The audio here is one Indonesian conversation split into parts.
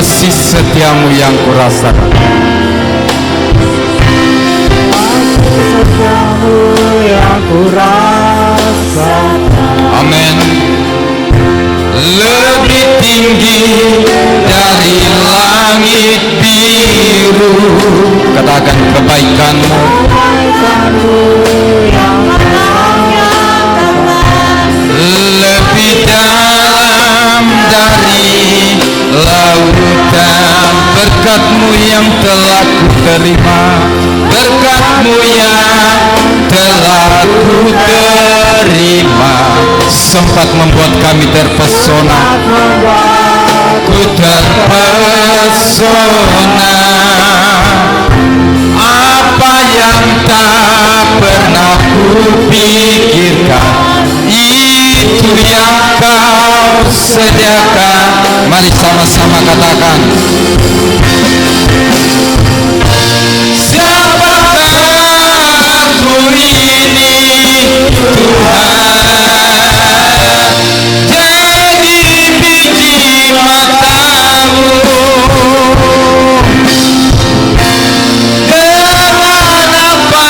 kasih setiamu yang kurasakan. Amin. Lebih tinggi dari langit biru, katakan kebaikanmu. Lebih dalam dari lautan, berkat-Mu yang telah ku terima, berkat-Mu yang telah ku terima, sempat membuat kami terpesona, ku terpesona. Apa yang tak pernah ku pikirkan, itu yang Kau sediakan. Mari sama-sama katakan, siapakah aku ini Tuhan, jadi biji mata-Mu. Dengan apa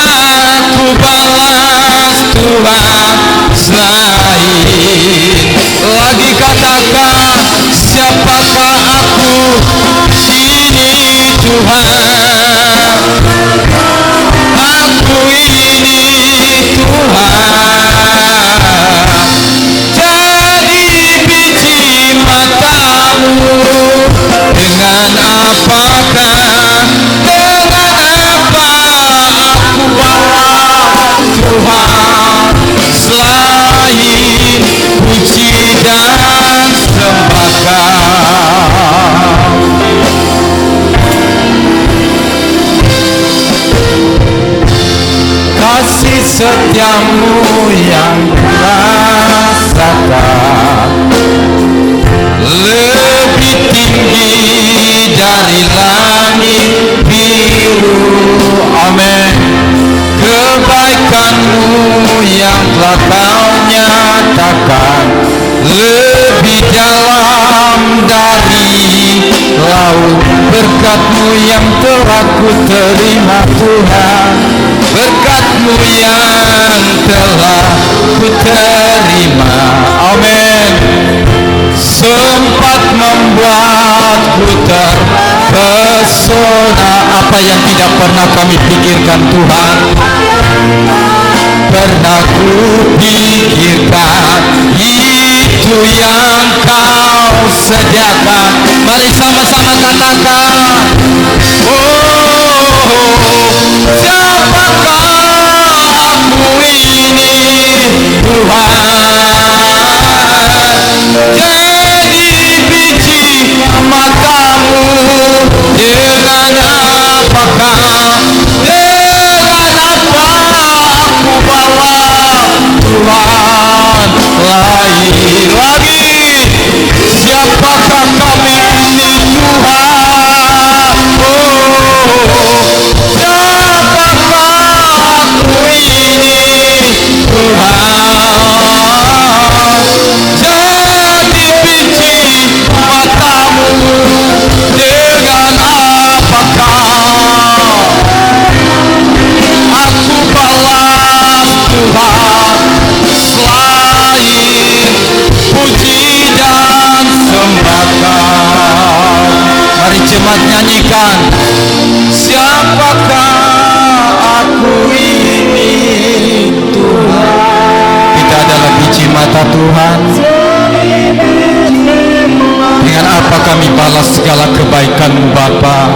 ku balas Tuhan selain, lagi katakan, siapakah aku ini Tuhan, aku ini Tuhan, jadi biji mata-Mu. Dengan apakah, dengan apa aku balas Tuhan selain puji dan sembah Kau. Kasih setiamu yang kurasakan, lebih tinggi dari langit biru. Amin. Kebaikan-Mu yang telah Kau nyatakan, lebih dalam dari laut, berkat-Mu yang telah ku terima Tuhan, berkat-Mu yang telah ku terima. Amin. Sempat membuatku terpesona. Apa yang tidak pernah kami pikirkan Tuhan, pernah ku pikirkan, itu yang Kau sediakan. Mari sama-sama katakan, oh, siapakah aku ini Tuhan, jadi biji mata-Mu. Dengan apakah, dengan apa aku balas Tuhan lain lagi, siapakah kami ini Tuhan, oh, siapakah aku ini Tuhan, jadi biji mata-Mu. Dengan apakah aku balas Tuhan selain puji dan sembah Kau. Mari jemaat nyanyikan, siapakah aku ini Tuhan. Kita adalah biji mata Tuhan. Dengan apa kami balas segala kebaikan-Mu Bapa,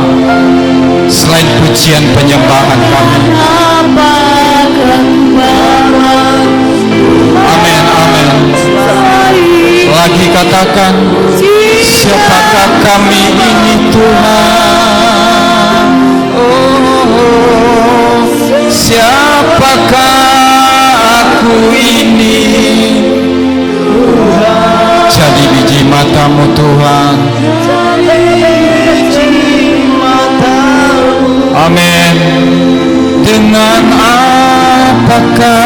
selain pujian penyembahan kami. Amin, amin. Lagi katakan, siapakah kami ini Tuhan, oh, siapakah aku ini Tuhan, jadi biji mata-Mu Tuhan. Amin. Dengan apakah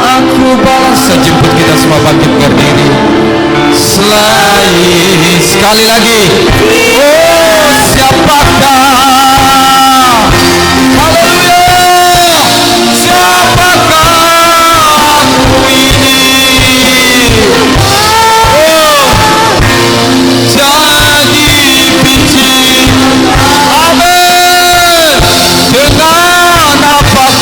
aku balas, sejemput kita semua bangkit berdiri, selain Sekali lagi. Oh, siapakah? Haleluya. Siapakah aku ini? Oh, jadi biji. Amin. Dengan apakah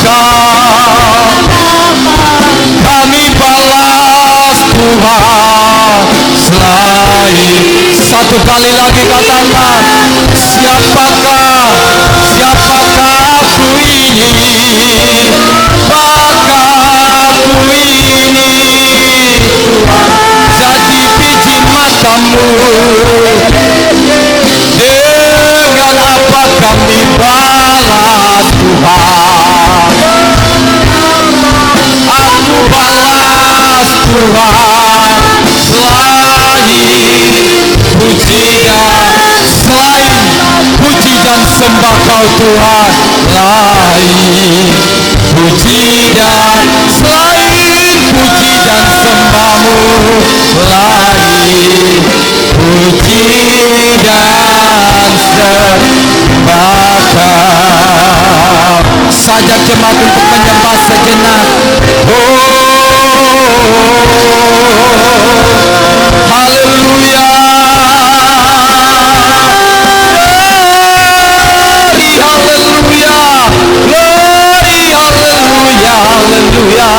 kami balas Tuhan selain? Satu kali lagi katakan, siapakah aku ini? Apakah aku ini? Jadi biji matamu. Dengan apa kami balas Tuhan? Aku balas Tuhan selain puji dan sembah Kau Tuhan, lain puji dan selain puji dan sembahmu, lain puji dan sembah Kau. Sajak jemaat untuk menyembah sejenak. Haleluya. Haleluya. Terima kasih Tuhan.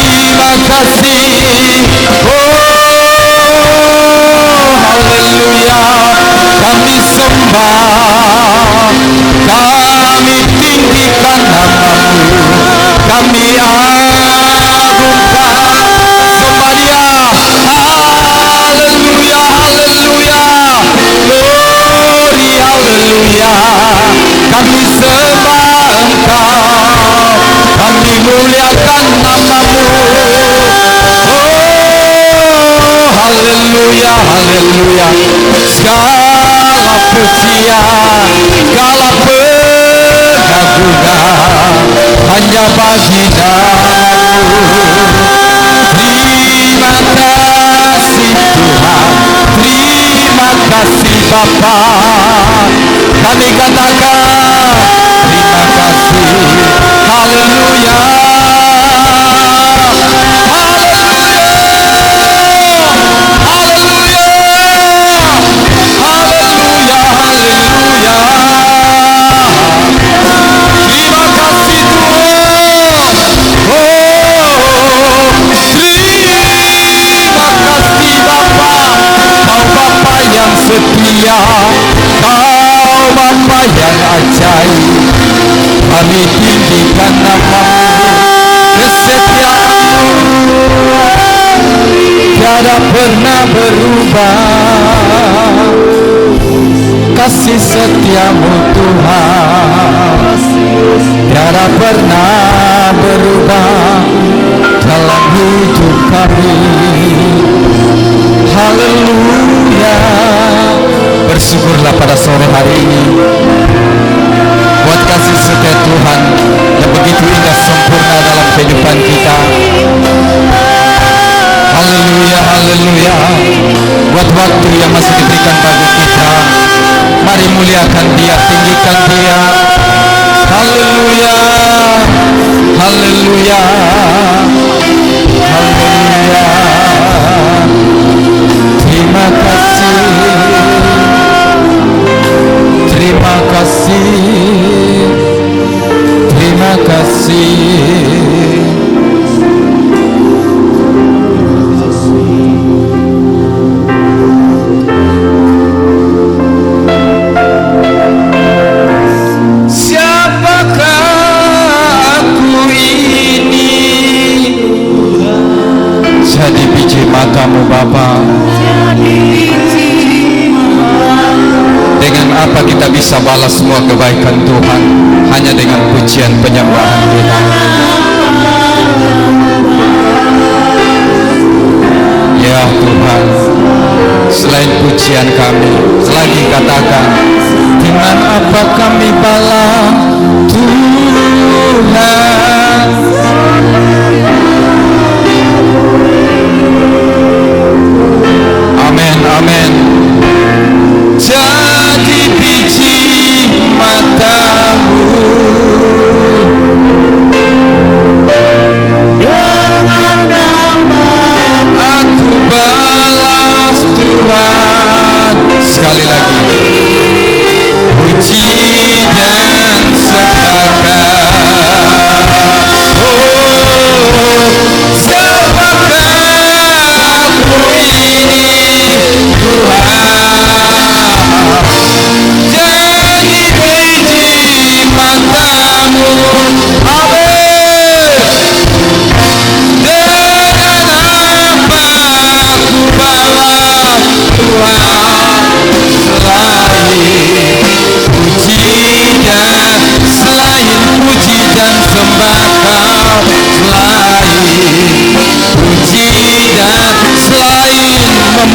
Terima kasih. Haleluya. Kami sembah, kami tinggikan namamu, kami agungkan, sembah Dia. Haleluya. Haleluya. Glory, haleluya. Kami sembah Engkau, kami muliakan namamu. Oh, haleluya, haleluya. Segala pujian, segala pengagungan hanya bagi namamu. Terima kasih Tuhan, terima kasih Bapa. Kami katakan terima kasih. Haleluya. Setia, Kau Bapa yang ajaib, kami tinggikan namamu. Kesetiaan-Mu tiada pernah berubah, kasih setia-Mu Tuhan tiada pernah berubah dalam hidup kami. Haleluya. Bersyukurlah pada sore hari ini buat kasih setia Tuhan yang begitu indah sempurna dalam kehidupan kita. Haleluya, haleluya. Buat waktu yang masih diberikan bagi kita, mari muliakan Dia, tinggikan Dia. Haleluya, haleluya, haleluya. Terima kasih, terima kasih, terima kasih. Jadi biji matamu Bapa. Dengan apa kita bisa balas semua kebaikan Tuhan? Hanya dengan pujian penyembahan kita. Ya Tuhan, selain pujian kami, selagi katakan, dengan apa kami balas Tuhan?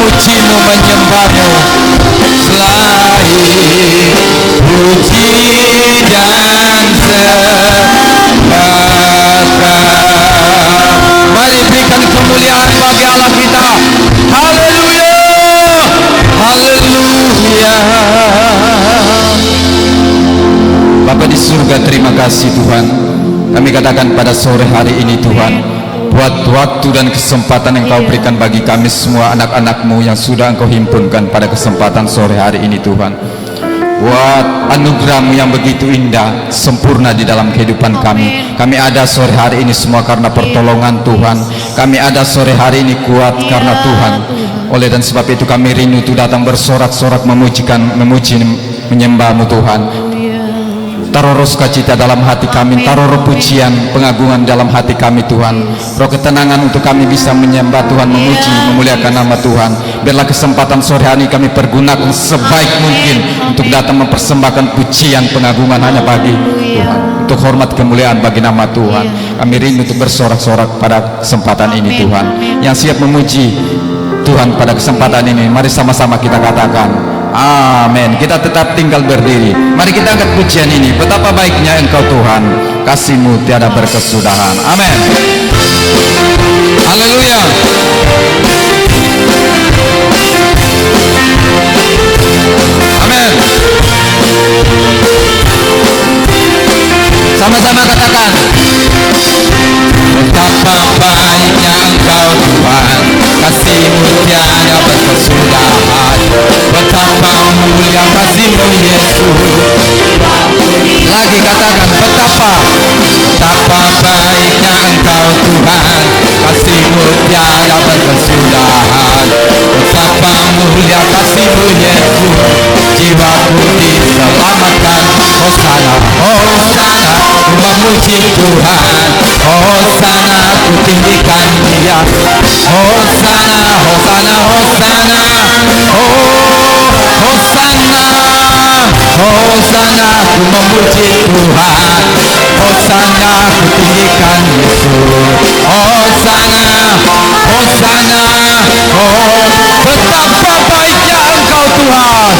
memujimu, menyembahmu. Selain puji dan sembah, mari berikan kemuliaan bagi Allah kita. Haleluya, haleluya. Bapa di surga, terima kasih Tuhan. Kami katakan pada sore hari ini Tuhan, buat waktu dan kesempatan yang Kau berikan bagi kami semua anak-anak-Mu yang sudah Engkau himpunkan pada kesempatan sore hari ini Tuhan. Buat anugerah-Mu yang begitu indah, sempurna di dalam kehidupan kami. Kami ada sore hari ini semua karena pertolongan Tuhan. Kami ada sore hari ini kuat karena Tuhan. Oleh dan sebab itu kami rindu untuk datang bersorak-sorak memuji, menyembah-Mu Tuhan. Taruh roh sukacita dalam hati kami, taruh roh pujian, pengagungan dalam hati kami Tuhan. Roh ketenangan untuk kami bisa menyembah Tuhan, memuji, memuliakan nama Tuhan. Biarlah kesempatan sore hari kami pergunakan sebaik mungkin untuk datang mempersembahkan pujian, pengagungan hanya bagi Tuhan, untuk hormat kemuliaan bagi nama Tuhan. Kami rindu untuk bersorak-sorak pada kesempatan ini Tuhan. Yang siap memuji Tuhan pada kesempatan ini, mari sama-sama kita katakan amin. Kita tetap tinggal berdiri. Mari kita angkat pujian ini. Betapa baiknya Engkau Tuhan, kasih-Mu tiada berkesudahan. Amin. Haleluya. Amin. Sama-sama katakan, betapa baiknya Engkau Tuhan, kasih-Mu tiada berkesudahan. Betapa mulia kasih-Mu Yesus. Lagi katakan, betapa baiknya Engkau Tuhan, kasih-Mu tiada berkesudahan. Betapa mulia kasih-Mu Yesus, jiwaku diselamatkan. Hosana, Hosana, ku memuji Tuhan. Hosana, ku tinggikan Dia. Hosana, Hosana, Hosana. Hosana, ku memuji Tuhan. Hosana, ku tinggikan Yesus. Hosana, Hosana. Betapa baiknya Engkau Tuhan.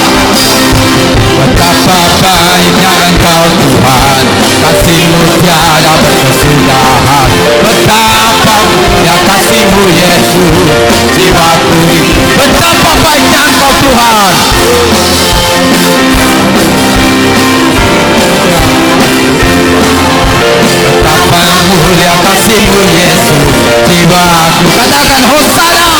Betapa baiknya Engkau Tuhan, kasih-Mu tiada berkesudahan. Betapa ya kasih-Mu Yesus, jiwaku. Betapa baiknya Engkau Tuhan. Betapa mulia kasih-Mu Yesus, jiwaku. Katakan Hosana.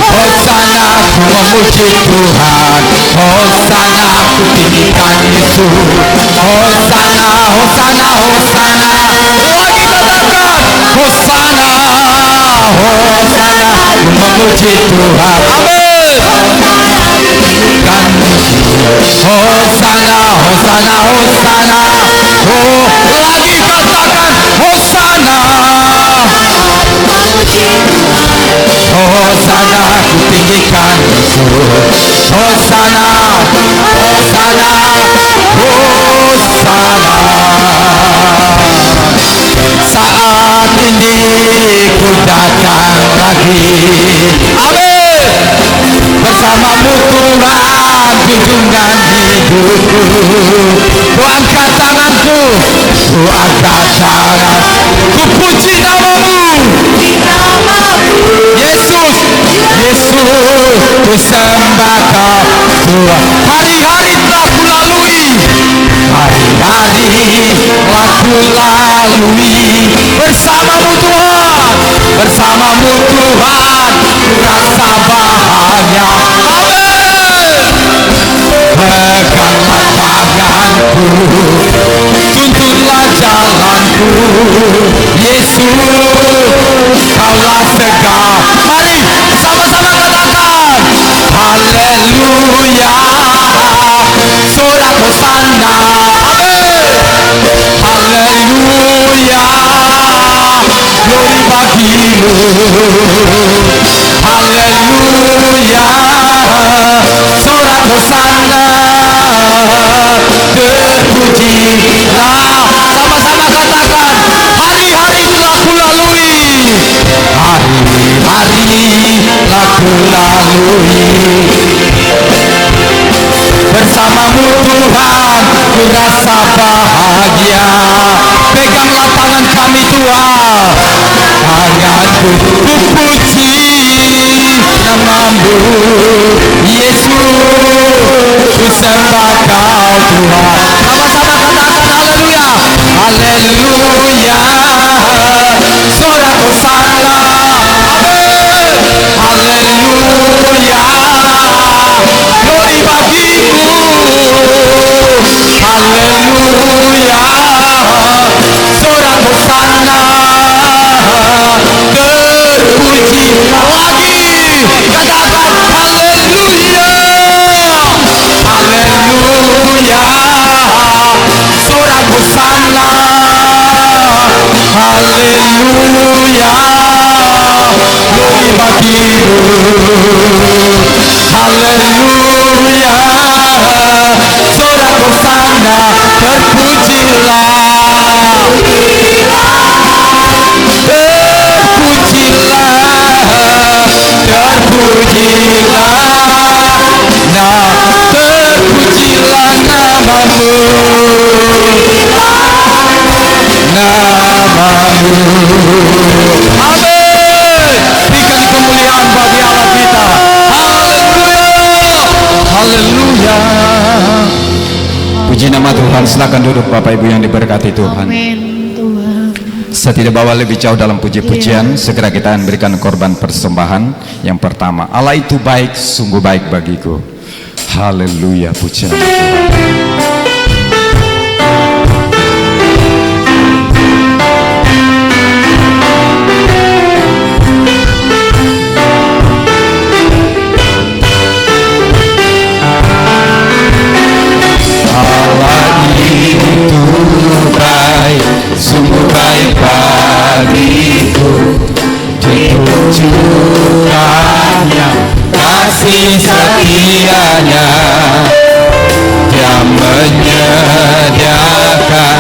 Hosana, ku memuji Tuhan. Hosana, ku tinggikan Yesus. Hosana, Hosana, Hosana. Lagi katakan Hosana, Hosana, ku memuji Tuhan. Amin. Kan Hosana, Hosana, Hosana. Oh, lagi katakan Hosana. Hosana, ku tinggikan Yesus. Hosana, Hosana, Hosana. Saat ini ku datang lagi. Amin. Bersama-Mu Tuhan, junjungan hidupku. Ku angkat tanganku, ku angkat tangan, ku puji nama-Mu. Yesus, Yesus, ku sembah Kau Tuhan. Hari-hari telah ku lalui, hari-hari telah ku lalui. Bersama-Mu Tuhan, bersama-Mu Tuhan, ku rasa bahagia. Amin. Peganglah tanganku, tuntunlah jalanku. Yesus, Kaulah segala. Mari sama-sama katakan haleluya. Sorak hosana. Amin. Haleluya. Glory bagi-Mu. Peganglah tangan kami Tuhan, tanganku ku puji namamu Yesus, ku sembah kau Tuhan. Sama-sama katakan haleluya, haleluya, sorak hosana, amin, haleluya, glory bagimu, haleluya, sorak hosana, terpuji lagi, katakan haleluya, haleluya, sorak hosana, haleluya, glory bagimu, haleluya, sorak hosana, terpujilah, terpujilah namamu, amin. Berikan kemuliaan bagi Allah kita, haleluya, haleluya. Puji nama Tuhan. Silakan duduk Bapak Ibu yang diberkati Tuhan. Saya tidak bawa lebih jauh dalam puji-pujian. Segera kita akan berikan korban persembahan. Yang pertama, Allah itu baik, sungguh baik bagiku. Haleluya, puji nama Tuhan. Allah itu baik, sungguh baik bagiku. Ditunjukkannya kasih setianya, Dia menyediakan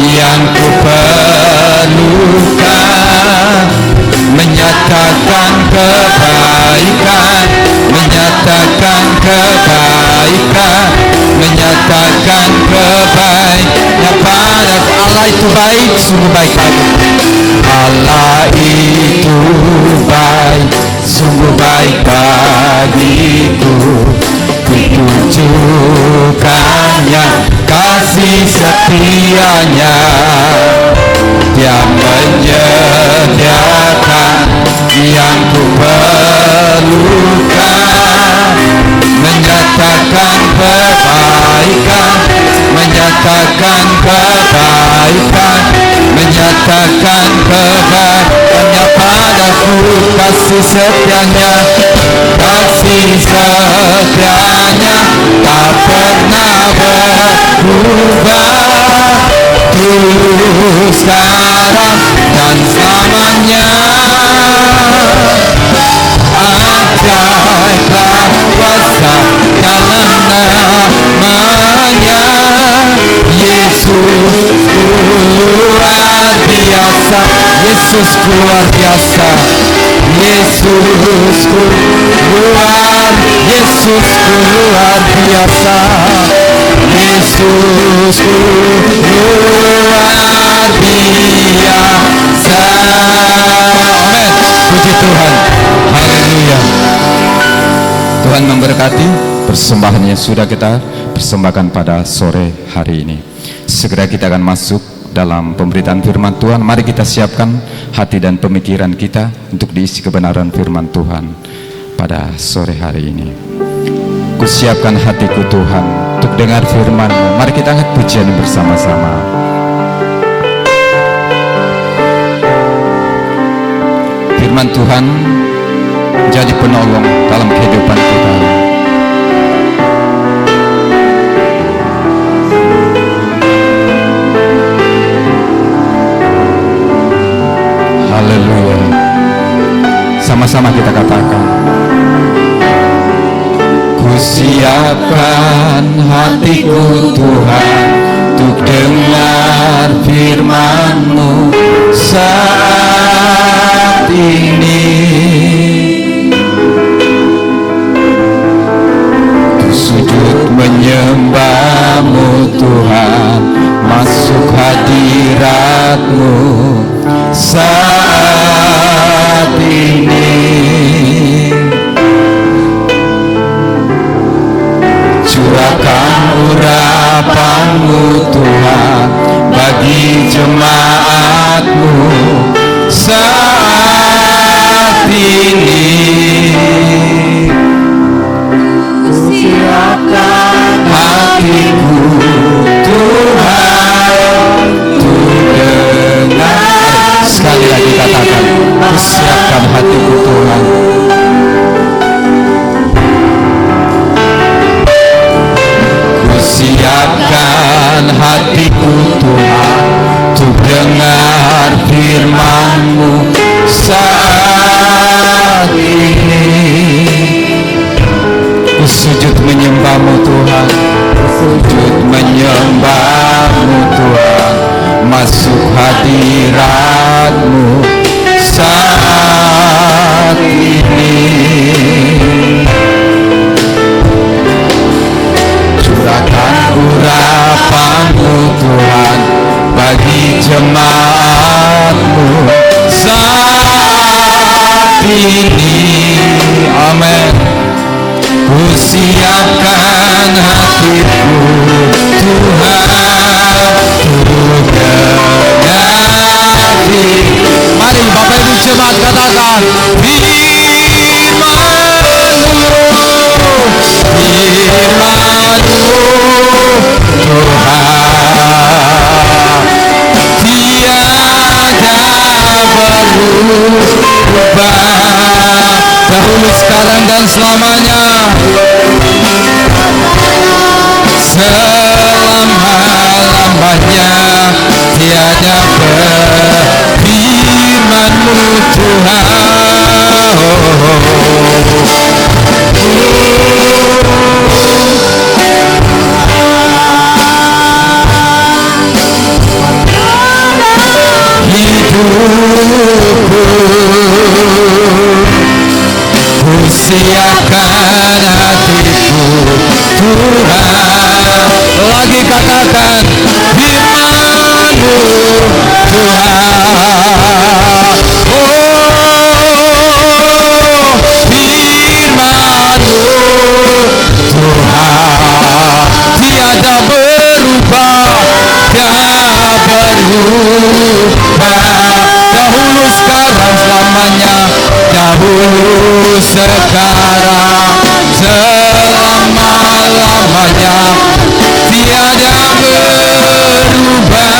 yang ku perlukan, menyatakan kebaikan, menyatakan kebaikan, menyatakan kebaikan pada Allah itu baik, sungguh baik bagiku. Allah itu baik, sungguh baik bagiku. Ditunjukkannya kasih setianya, Dia menyediakan yang ku perlukan, menyatakan kebaikan, menyatakan kebaikan, menyatakan kebaikannya padaku. Kasih setianya, kasih setianya tak pernah berubah, dulu sekarang dan selamanya. Ajaiblah kuasa dalam namanya, Yesus luar biasa, Yesus luar biasa, Yesus luar, Yesus luar biasa, Yesus luar biasa. Amin. Puji Tuhan. Haleluya. Tuhan memberkati persembahan yang sudah kita persembahkan pada sore hari ini. Segera kita akan masuk dalam pemberitaan firman Tuhan. Mari kita siapkan hati dan pemikiran kita untuk diisi kebenaran firman Tuhan pada sore hari ini. Kusiapkan hatiku Tuhan untuk dengar firman-Mu. Mari kita angkat pujian bersama-sama. Firman Tuhan jadi penolong dalam kehidupan kita. Haleluya. Sama-sama kita katakan, kusiapkan hatiku Tuhan untuk dengar firman-Mu saat ini, untuk sujud menyembah-Mu Tuhan, masuk hati urapan-Mu Tuhan bagi jemaat-Mu saat ini. Siapkan hatiku Tuhan untuk dengar. Sekali lagi katakan, siapkan hatiku Tuhan. Siapkan hatiku Tuhan untuk dengar firman-Mu saat ini. Ku sujud menyembah-Mu Tuhan, sujud menyembah-Mu Tuhan, masuk hadirat-Mu saat ini. Curahkan urapan-Mu Tuhan bagi jemaat-Mu saat ini. Amin. Ku siapkan hatiku Tuhan untuk dengar. Mari Bapak Ibu jemaat katakan, firman-Mu, firman-Mu Tuhan tiada berubah, dahulu sekarang dan selamanya, selama-lamanya tiada firman-Mu Tuhan. Hidupku ku siapkan hatiku Tuhan. Lagi katakan, firman-Mu Tuhan. Oh, firman-Mu Tuhan tiada berubah, tiada berubah, dahulu sekarang selamanya, dahulu sekarang selama-lamanya tiada berubah.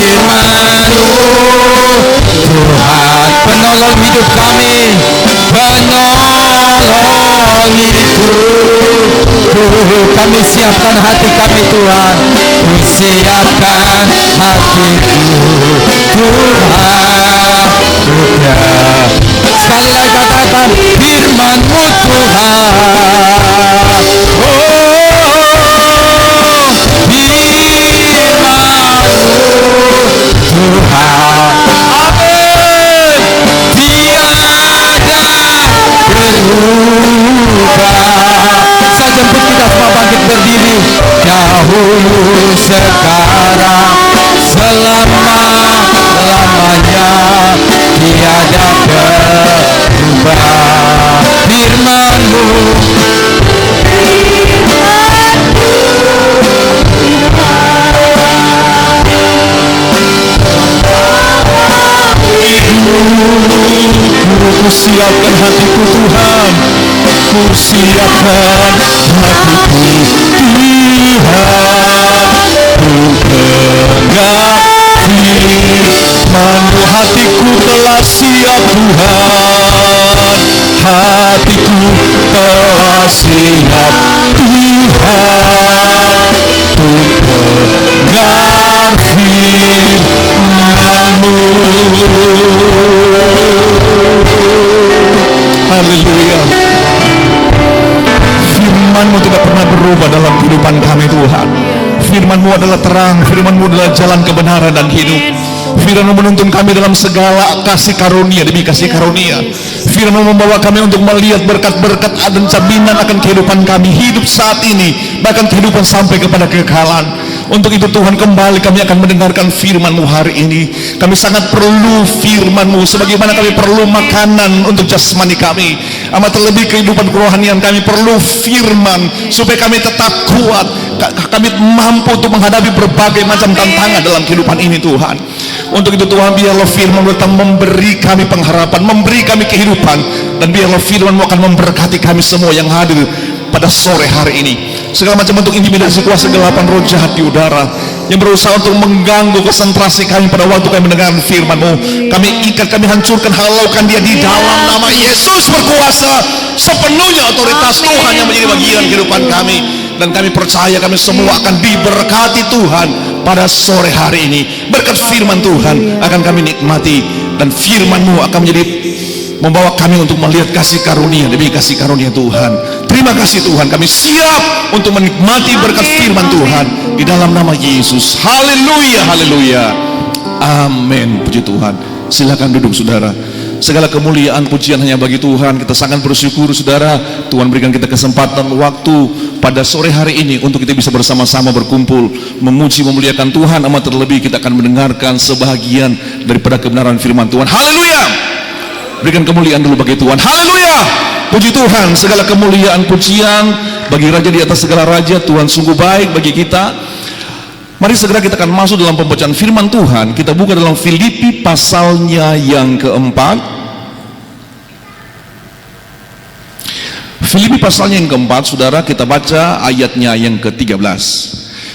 Firman-Mu Tuhan penolong hidup kami, penolong hidup kami. Siapkan hati kami Tuhan, ku siapkan hatiku Tuhan. Sekali lagi katakan, firman-Mu Tuhan. Oh, firman-Mu Tuhan. Amin. Tiada berubah. Saya jemput kita semua bangkit berdiri. Dahulu sekarang selama-lamanya tiada berubah. Firman-Mu, ku siapkan hatiku Tuhan, ku siapkan hatiku Tuhan, ku dengar firman-Mu. Hatiku telah siap Tuhan, hatiku telah siap Tuhan, ku dengar firman-Mu. Haleluya. Firman-Mu tidak pernah berubah dalam kehidupan kami Tuhan. Firman-Mu adalah terang, firman-Mu adalah jalan kebenaran dan hidup. Firman-Mu menuntun kami dalam segala kasih karunia demi kasih karunia. Firman-Mu membawa kami untuk melihat berkat-berkat dan jaminan akan kehidupan kami, hidup saat ini, bahkan kehidupan sampai kepada kekekalan. Untuk itu Tuhan, kembali kami akan mendengarkan firman-Mu hari ini. Kami sangat perlu firman-Mu, sebagaimana kami perlu makanan untuk jasmani kami, amat terlebih kehidupan kerohanian kami perlu firman, supaya kami tetap kuat, kami mampu untuk menghadapi berbagai macam tantangan dalam kehidupan ini Tuhan. Untuk itu Tuhan, biarlah firman-Mu tetap memberi kami pengharapan, memberi kami kehidupan, dan biarlah firman-Mu akan memberkati kami semua yang hadir pada sore hari ini. Segala macam bentuk intimidasi, kuasa kegelapan, roh jahat di udara yang berusaha untuk mengganggu konsentrasi kami pada waktu kami mendengarkan firman-Mu, kami ikat, kami hancurkan, halaukan dia di dalam nama Yesus berkuasa. Sepenuhnya otoritas Tuhan yang menjadi bagian kehidupan kami, dan kami percaya kami semua akan diberkati Tuhan pada sore hari ini. Berkat firman Tuhan akan kami nikmati, dan firman-Mu akan menjadi membawa kami untuk melihat kasih karunia demi kasih karunia Tuhan. Terima kasih Tuhan, kami siap untuk menikmati berkat firman Tuhan di dalam nama Yesus. Haleluya, haleluya, amin. Puji Tuhan. Silakan duduk saudara. Segala kemuliaan pujian hanya bagi Tuhan. Kita sangat bersyukur saudara, Tuhan berikan kita kesempatan waktu pada sore hari ini untuk kita bisa bersama-sama berkumpul memuji memuliakan Tuhan. Amat terlebih kita akan mendengarkan sebahagian daripada kebenaran firman Tuhan. Haleluya. Berikan kemuliaan dulu bagi Tuhan. Haleluya, puji Tuhan. Segala kemuliaan pujian bagi Raja di atas segala raja. Tuhan sungguh baik bagi kita. Mari segera kita akan masuk dalam pembacaan firman Tuhan. Kita buka dalam Filipi pasalnya yang keempat. Filipi pasalnya yang keempat, saudara, kita baca ayatnya yang ke-13.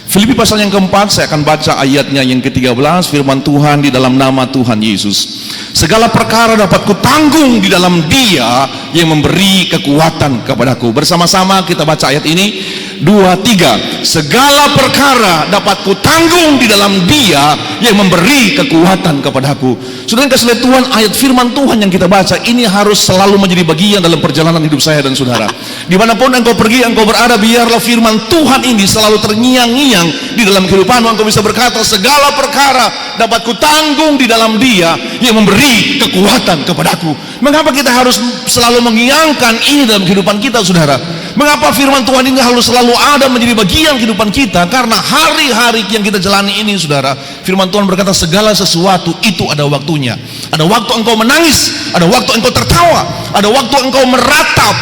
Filipi pasal yang keempat, saya akan baca ayatnya yang ke-13. Firman Tuhan di dalam nama Tuhan Yesus. Segala perkara dapat kutanggung di dalam Dia yang memberi kekuatan kepadaku. Bersama-sama kita baca ayat ini. 2, 3. Segala perkara dapat kutanggung di dalam Dia yang memberi kekuatan kepadaku. Saudara yang kasih Tuhan, ayat firman Tuhan yang kita baca ini harus selalu menjadi bagian dalam perjalanan hidup saya dan saudara. Dimanapun engkau pergi, engkau berada, biarlah firman Tuhan ini selalu terngiang-ngiang di dalam kehidupanmu. Engkau bisa berkata, segala perkara dapat kutanggung di dalam Dia yang memberi kekuatan kepadaku. Mengapa kita harus selalu mengiangkan ini dalam kehidupan kita saudara? Mengapa firman Tuhan ini harus selalu ada menjadi bagian kehidupan kita? Karena hari-hari yang kita jalani ini saudara, firman Tuhan berkata segala sesuatu itu ada waktunya. Ada waktu engkau menangis, ada waktu engkau tertawa, ada waktu engkau meratap,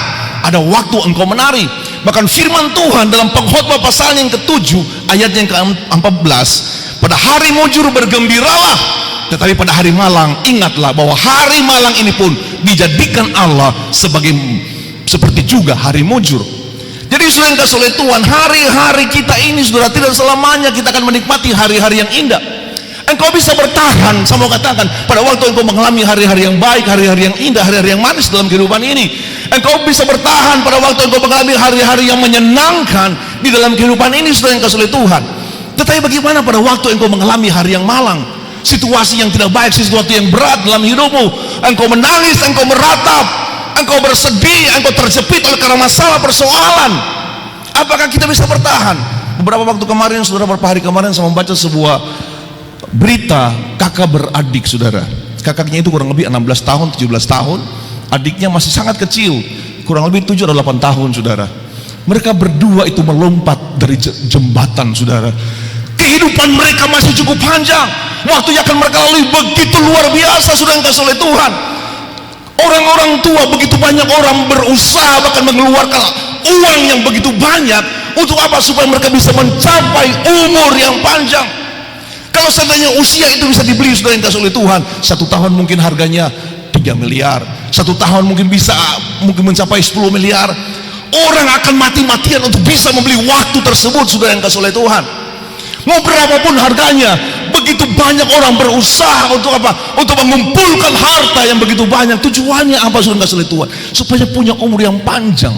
ada waktu engkau menari. Bahkan firman Tuhan dalam pengkhotbah pasal yang ke-7 ayat yang ke-14, pada hari mujur bergembiralah, tetapi pada hari malang ingatlah bahwa hari malang ini pun dijadikan Allah seperti juga hari mujur. Jadi saudara yang kasih oleh Tuhan, hari-hari kita ini saudara, tidak selamanya kita akan menikmati hari-hari yang indah. Engkau bisa bertahan, saya mau katakan, pada waktu engkau mengalami hari-hari yang baik, hari-hari yang indah, hari-hari yang manis dalam kehidupan ini. Engkau bisa bertahan pada waktu engkau mengalami hari-hari yang menyenangkan di dalam kehidupan ini saudara yang kasih oleh Tuhan. Tetapi bagaimana pada waktu engkau mengalami hari yang malang, situasi yang tidak baik, situasi yang berat dalam hidupmu, engkau menangis, engkau meratap, engkau bersedih, engkau terjepit oleh karena masalah persoalan, apakah kita bisa bertahan? Beberapa waktu kemarin saudara, beberapa hari kemarin saya membaca sebuah berita kakak beradik saudara. Kakaknya itu kurang lebih 16 tahun, 17 tahun, adiknya masih sangat kecil, kurang lebih 7 atau 8 tahun saudara. Mereka berdua itu melompat dari jembatan saudara. Kehidupan mereka masih cukup panjang, waktu yang akan mereka lalui begitu luar biasa saudara yang kasih oleh Tuhan. Orang-orang tua, begitu banyak orang berusaha bahkan mengeluarkan uang yang begitu banyak untuk apa? Supaya mereka bisa mencapai umur yang panjang. Kalau seandainya usia itu bisa dibeli saudara yang kasih oleh Tuhan, 1 tahun mungkin harganya 3 miliar, 1 tahun mungkin bisa mencapai 10 miliar. Orang akan mati-matian untuk bisa membeli waktu tersebut saudara yang kasih oleh Tuhan. Mau berapapun harganya, begitu banyak orang berusaha untuk apa? Untuk mengumpulkan harta yang begitu banyak. Tujuannya apa saudara kasih oleh Tuhan? Supaya punya umur yang panjang.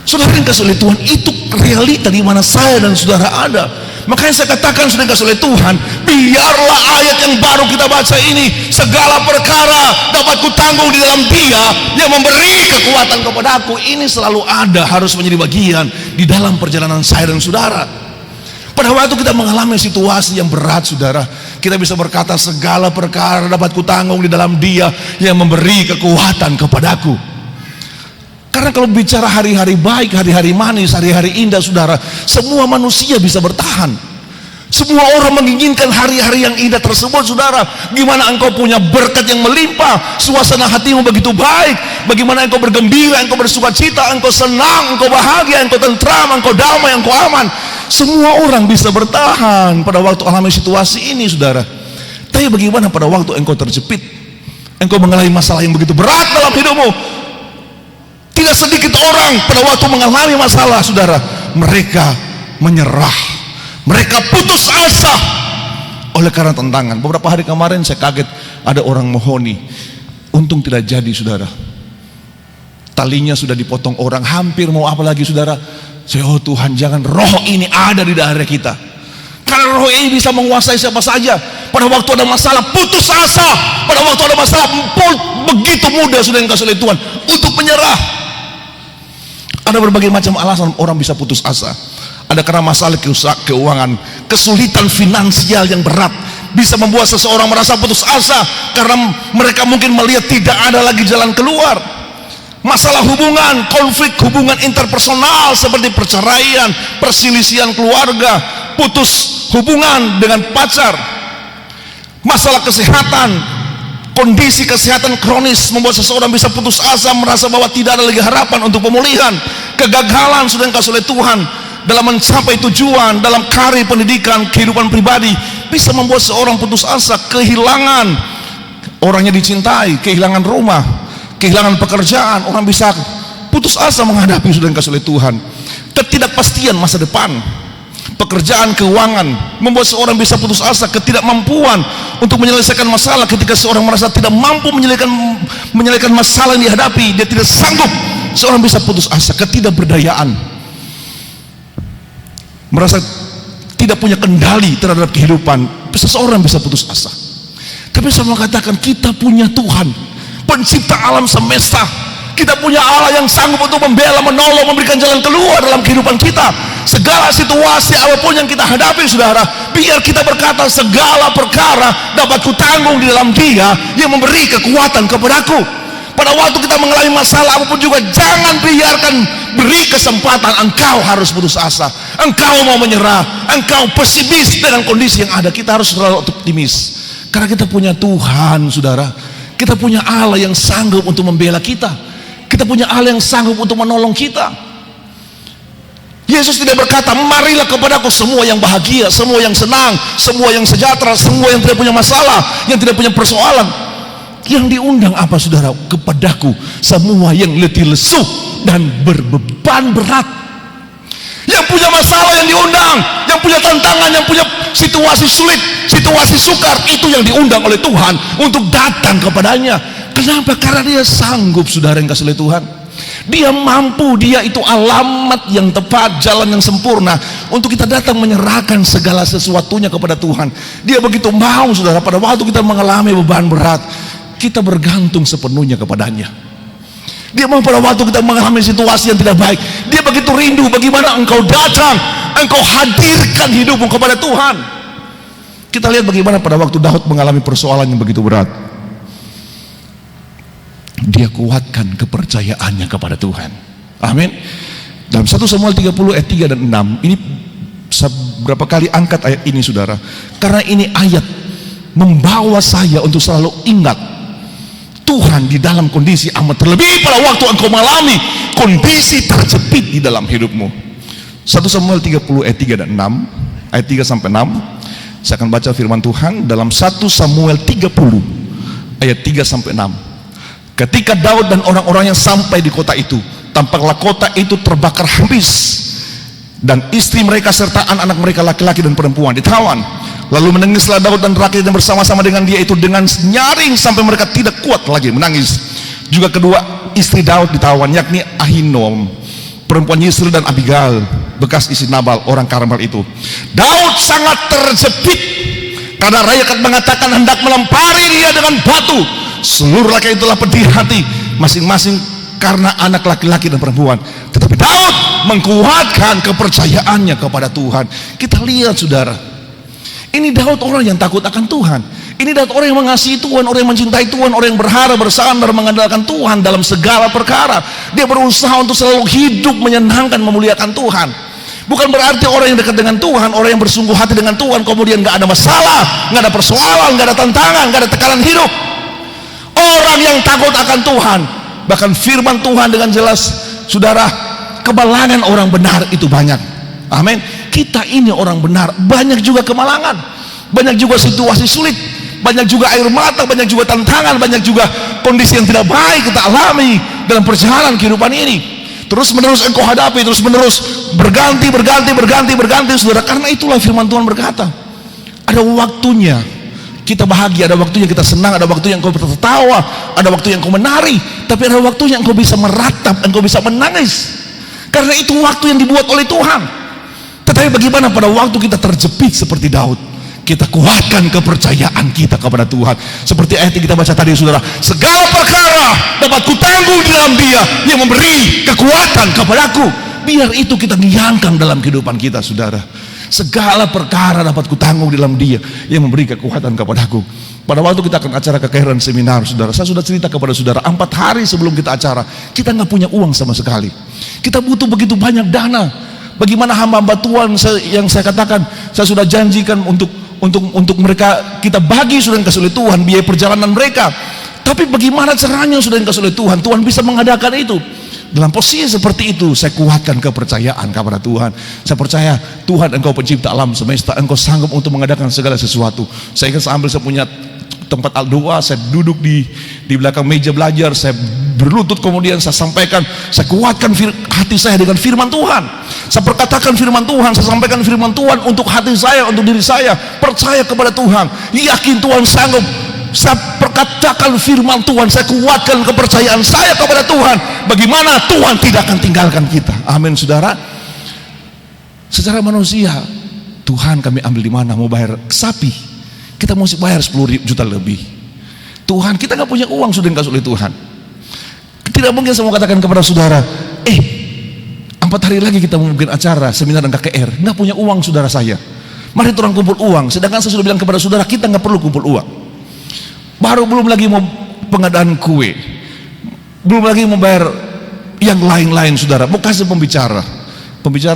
Saudara yang kasih oleh Tuhan, itu realita di mana saya dan saudara ada. Makanya saya katakan saudara kasih oleh Tuhan, biarlah ayat yang baru kita baca ini, segala perkara dapat kutanggung di dalam Dia yang memberi kekuatan kepadaku, ini selalu ada, harus menjadi bagian di dalam perjalanan saya dan saudara. Pada waktu kita mengalami situasi yang berat saudara, kita bisa berkata segala perkara dapat kutanggung di dalam Dia yang memberi kekuatan kepadaku. Karena kalau bicara hari-hari baik, hari-hari manis, hari-hari indah, saudara, semua manusia bisa bertahan. Semua orang menginginkan hari-hari yang indah tersebut, saudara. Gimana engkau punya berkat yang melimpah, suasana hatimu begitu baik, bagaimana engkau bergembira, engkau bersuka cita, engkau senang, engkau bahagia, engkau tentram, engkau damai, engkau aman. Semua orang bisa bertahan pada waktu alami situasi ini, saudara. Tapi bagaimana pada waktu engkau terjepit, engkau mengalami masalah yang begitu berat dalam hidupmu? Tidak sedikit orang pada waktu mengalami masalah, saudara, mereka menyerah, mereka putus asa oleh karena tantangan. Beberapa hari kemarin saya kaget, ada orang mohoni, untung tidak jadi, saudara. Talinya sudah dipotong orang, hampir mau apa lagi, saudara. Saya, oh Tuhan, jangan roh ini ada di daerah kita, karena roh ini bisa menguasai siapa saja. Pada waktu ada masalah, putus asa. Pada waktu ada masalah, begitu mudah sudah dikasih oleh Tuhan untuk menyerah. Ada berbagai macam alasan orang bisa putus asa. Ada karena masalah keuangan, kesulitan finansial yang berat bisa membuat seseorang merasa putus asa karena mereka mungkin melihat tidak ada lagi jalan keluar. Masalah hubungan, konflik hubungan interpersonal seperti perceraian, perselisihan keluarga, putus hubungan dengan pacar. Masalah kesehatan, kondisi kesehatan kronis membuat seseorang bisa putus asa, merasa bahwa tidak ada lagi harapan untuk pemulihan. Kegagalan sudah dikasih oleh Tuhan dalam mencapai tujuan, dalam karir, pendidikan, kehidupan pribadi bisa membuat seorang putus asa. Kehilangan orangnya dicintai, kehilangan rumah, kehilangan pekerjaan, orang bisa putus asa menghadapi sudah dikasih oleh Tuhan. Ketidakpastian masa depan, pekerjaan, keuangan membuat seorang bisa putus asa. Ketidakmampuan untuk menyelesaikan masalah, ketika seorang merasa tidak mampu menyelesaikan masalah yang dihadapi, dia tidak sanggup, seorang bisa putus asa. Ketidakberdayaan, merasa tidak punya kendali terhadap kehidupan, seseorang bisa putus asa. Tapi saya mau katakan, kita punya Tuhan, pencipta alam semesta. Kita punya Allah yang sanggup untuk membela, menolong, memberikan jalan keluar dalam kehidupan kita. Segala situasi apapun yang kita hadapi, saudara, biar kita berkata, segala perkara dapat kutanggung di dalam Dia yang memberi kekuatan kepadaku. Pada waktu kita mengalami masalah apapun juga, jangan biarkan beri kesempatan engkau harus putus asa, engkau mau menyerah, engkau pesimis dengan kondisi yang ada. Kita harus selalu optimis, karena kita punya Tuhan, saudara. Kita punya Allah yang sanggup untuk membela kita. Kita punya Allah yang sanggup untuk menolong kita. Yesus tidak berkata, marilah kepadaku semua yang bahagia, semua yang senang, semua yang sejahtera, semua yang tidak punya masalah, yang tidak punya persoalan. Yang diundang apa, saudara? Kepadaku semua yang letih lesu dan berbeban berat. Yang punya masalah yang diundang, yang punya tantangan, yang punya situasi sulit, situasi sukar, itu yang diundang oleh Tuhan untuk datang kepadanya. Kenapa? Karena dia sanggup, saudara, yang kasih oleh Tuhan. Dia mampu, dia itu alamat yang tepat, jalan yang sempurna untuk kita datang menyerahkan segala sesuatunya kepada Tuhan. Dia begitu mau, saudara, pada waktu kita mengalami beban berat, kita bergantung sepenuhnya kepadanya. Dia mau pada waktu kita mengalami situasi yang tidak baik, dia begitu rindu bagaimana engkau datang, engkau hadirkan hidupmu kepada Tuhan. Kita lihat bagaimana pada waktu Daud mengalami persoalan yang begitu berat. Dia kuatkan kepercayaannya kepada Tuhan. Amin. Dalam 1 Samuel 30 ayat 3 dan 6, ini berapa kali angkat ayat ini, saudara, karena ini ayat membawa saya untuk selalu ingat Tuhan di dalam kondisi amat, terlebih pada waktu engkau mengalami kondisi terjepit di dalam hidupmu. 1 Samuel 30 ayat 3 dan 6, ayat 3 sampai 6. Saya akan baca firman Tuhan dalam 1 Samuel 30 ayat 3 sampai 6. Ketika Daud dan orang-orangnya sampai di kota itu, tampaklah kota itu terbakar habis, dan istri mereka serta anak-anak mereka laki-laki dan perempuan ditawan. Lalu menangislah Daud dan rakyat yang bersama-sama dengan dia itu dengan nyaring sampai mereka tidak kuat lagi menangis. Juga kedua istri Daud ditawan, yakni Ahinom, perempuan Yisrael, dan Abigail, bekas istri Nabal orang Karmel itu. Daud sangat terjepit karena rakyat mengatakan hendak melempari dia dengan batu. Seluruh rakyat itulah pedih hati masing-masing karena anak laki-laki dan perempuan. Tetapi Daud mengkuatkan kepercayaannya kepada Tuhan. Kita lihat, saudara, ini Daud orang yang takut akan Tuhan. Ini adalah orang yang mengasihi Tuhan, orang yang mencintai Tuhan, orang yang berharap, bersandar, mengandalkan Tuhan dalam segala perkara. Dia berusaha untuk selalu hidup menyenangkan, memuliakan Tuhan. Bukan berarti orang yang dekat dengan Tuhan, orang yang bersungguh hati dengan Tuhan, kemudian gak ada masalah, gak ada persoalan, gak ada tantangan, gak ada tekanan hidup. Orang yang takut akan Tuhan, bahkan firman Tuhan dengan jelas, saudara, kemalangan orang benar itu banyak. Amin. Kita ini orang benar, banyak juga kemalangan, banyak juga situasi sulit, banyak juga air mata, banyak juga tantangan, banyak juga kondisi yang tidak baik kita alami dalam perjalanan kehidupan ini. Terus menerus engkau hadapi, terus menerus berganti, saudara. Karena itulah firman Tuhan berkata, ada waktunya kita bahagia, ada waktunya kita senang, ada waktunya engkau tertawa, ada waktu yang engkau menari, tapi ada waktunya engkau bisa meratap, engkau bisa menangis. Karena itu waktu yang dibuat oleh Tuhan. Tetapi bagaimana pada waktu kita terjepit seperti Daud, kita kuatkan kepercayaan kita kepada Tuhan. Seperti ayat yang kita baca tadi, saudara, segala perkara dapat kutanggung di dalam Dia yang memberi kekuatan kepadaku. Biar itu kita niangkan dalam kehidupan kita, saudara. Segala perkara dapat kutanggung di dalam Dia yang memberi kekuatan kepadaku. Pada waktu kita akan acara kekairan seminar, saudara, saya sudah cerita kepada saudara, 4 hari sebelum kita acara, kita nggak punya uang sama sekali. Kita butuh begitu banyak dana. Bagaimana hamba-hamba Tuhan yang saya katakan, saya sudah janjikan untuk mereka kita bagi sudah dikasih oleh Tuhan biaya perjalanan mereka. Tapi bagaimana caranya sudah dikasih oleh Tuhan? Tuhan bisa mengadakan itu. Dalam posisi seperti itu, saya kuatkan kepercayaan kepada Tuhan. Saya percaya Tuhan, Engkau pencipta alam semesta, Engkau sanggup untuk mengadakan segala sesuatu. Saya ingin ambil, saya punya tempat doa, saya duduk di belakang meja belajar, saya berlutut, kemudian saya sampaikan, saya kuatkan hati saya dengan firman Tuhan. Saya perkatakan firman Tuhan, saya sampaikan firman Tuhan untuk hati saya, untuk diri saya. Percaya kepada Tuhan, yakin Tuhan sanggup. Saya perkatakan firman Tuhan, saya kuatkan kepercayaan saya kepada Tuhan. Bagaimana Tuhan tidak akan tinggalkan kita. Amin, saudara. Secara manusia, Tuhan kami ambil di mana? Mau bayar sapi, kita mesti bayar 10 juta lebih. Tuhan, kita nggak punya uang sudah dikasih oleh Tuhan. Tidak mungkin saya mau katakan kepada saudara, 4 hari lagi kita mau bikin acara seminar dan KKR, nggak punya uang saudara saya. Mari orang kumpul uang. Sedangkan saya sudah bilang kepada saudara, kita nggak perlu kumpul uang. Belum lagi mau pengadaan kue, belum lagi mau bayar yang lain-lain, saudara. Mau kasih pembicara,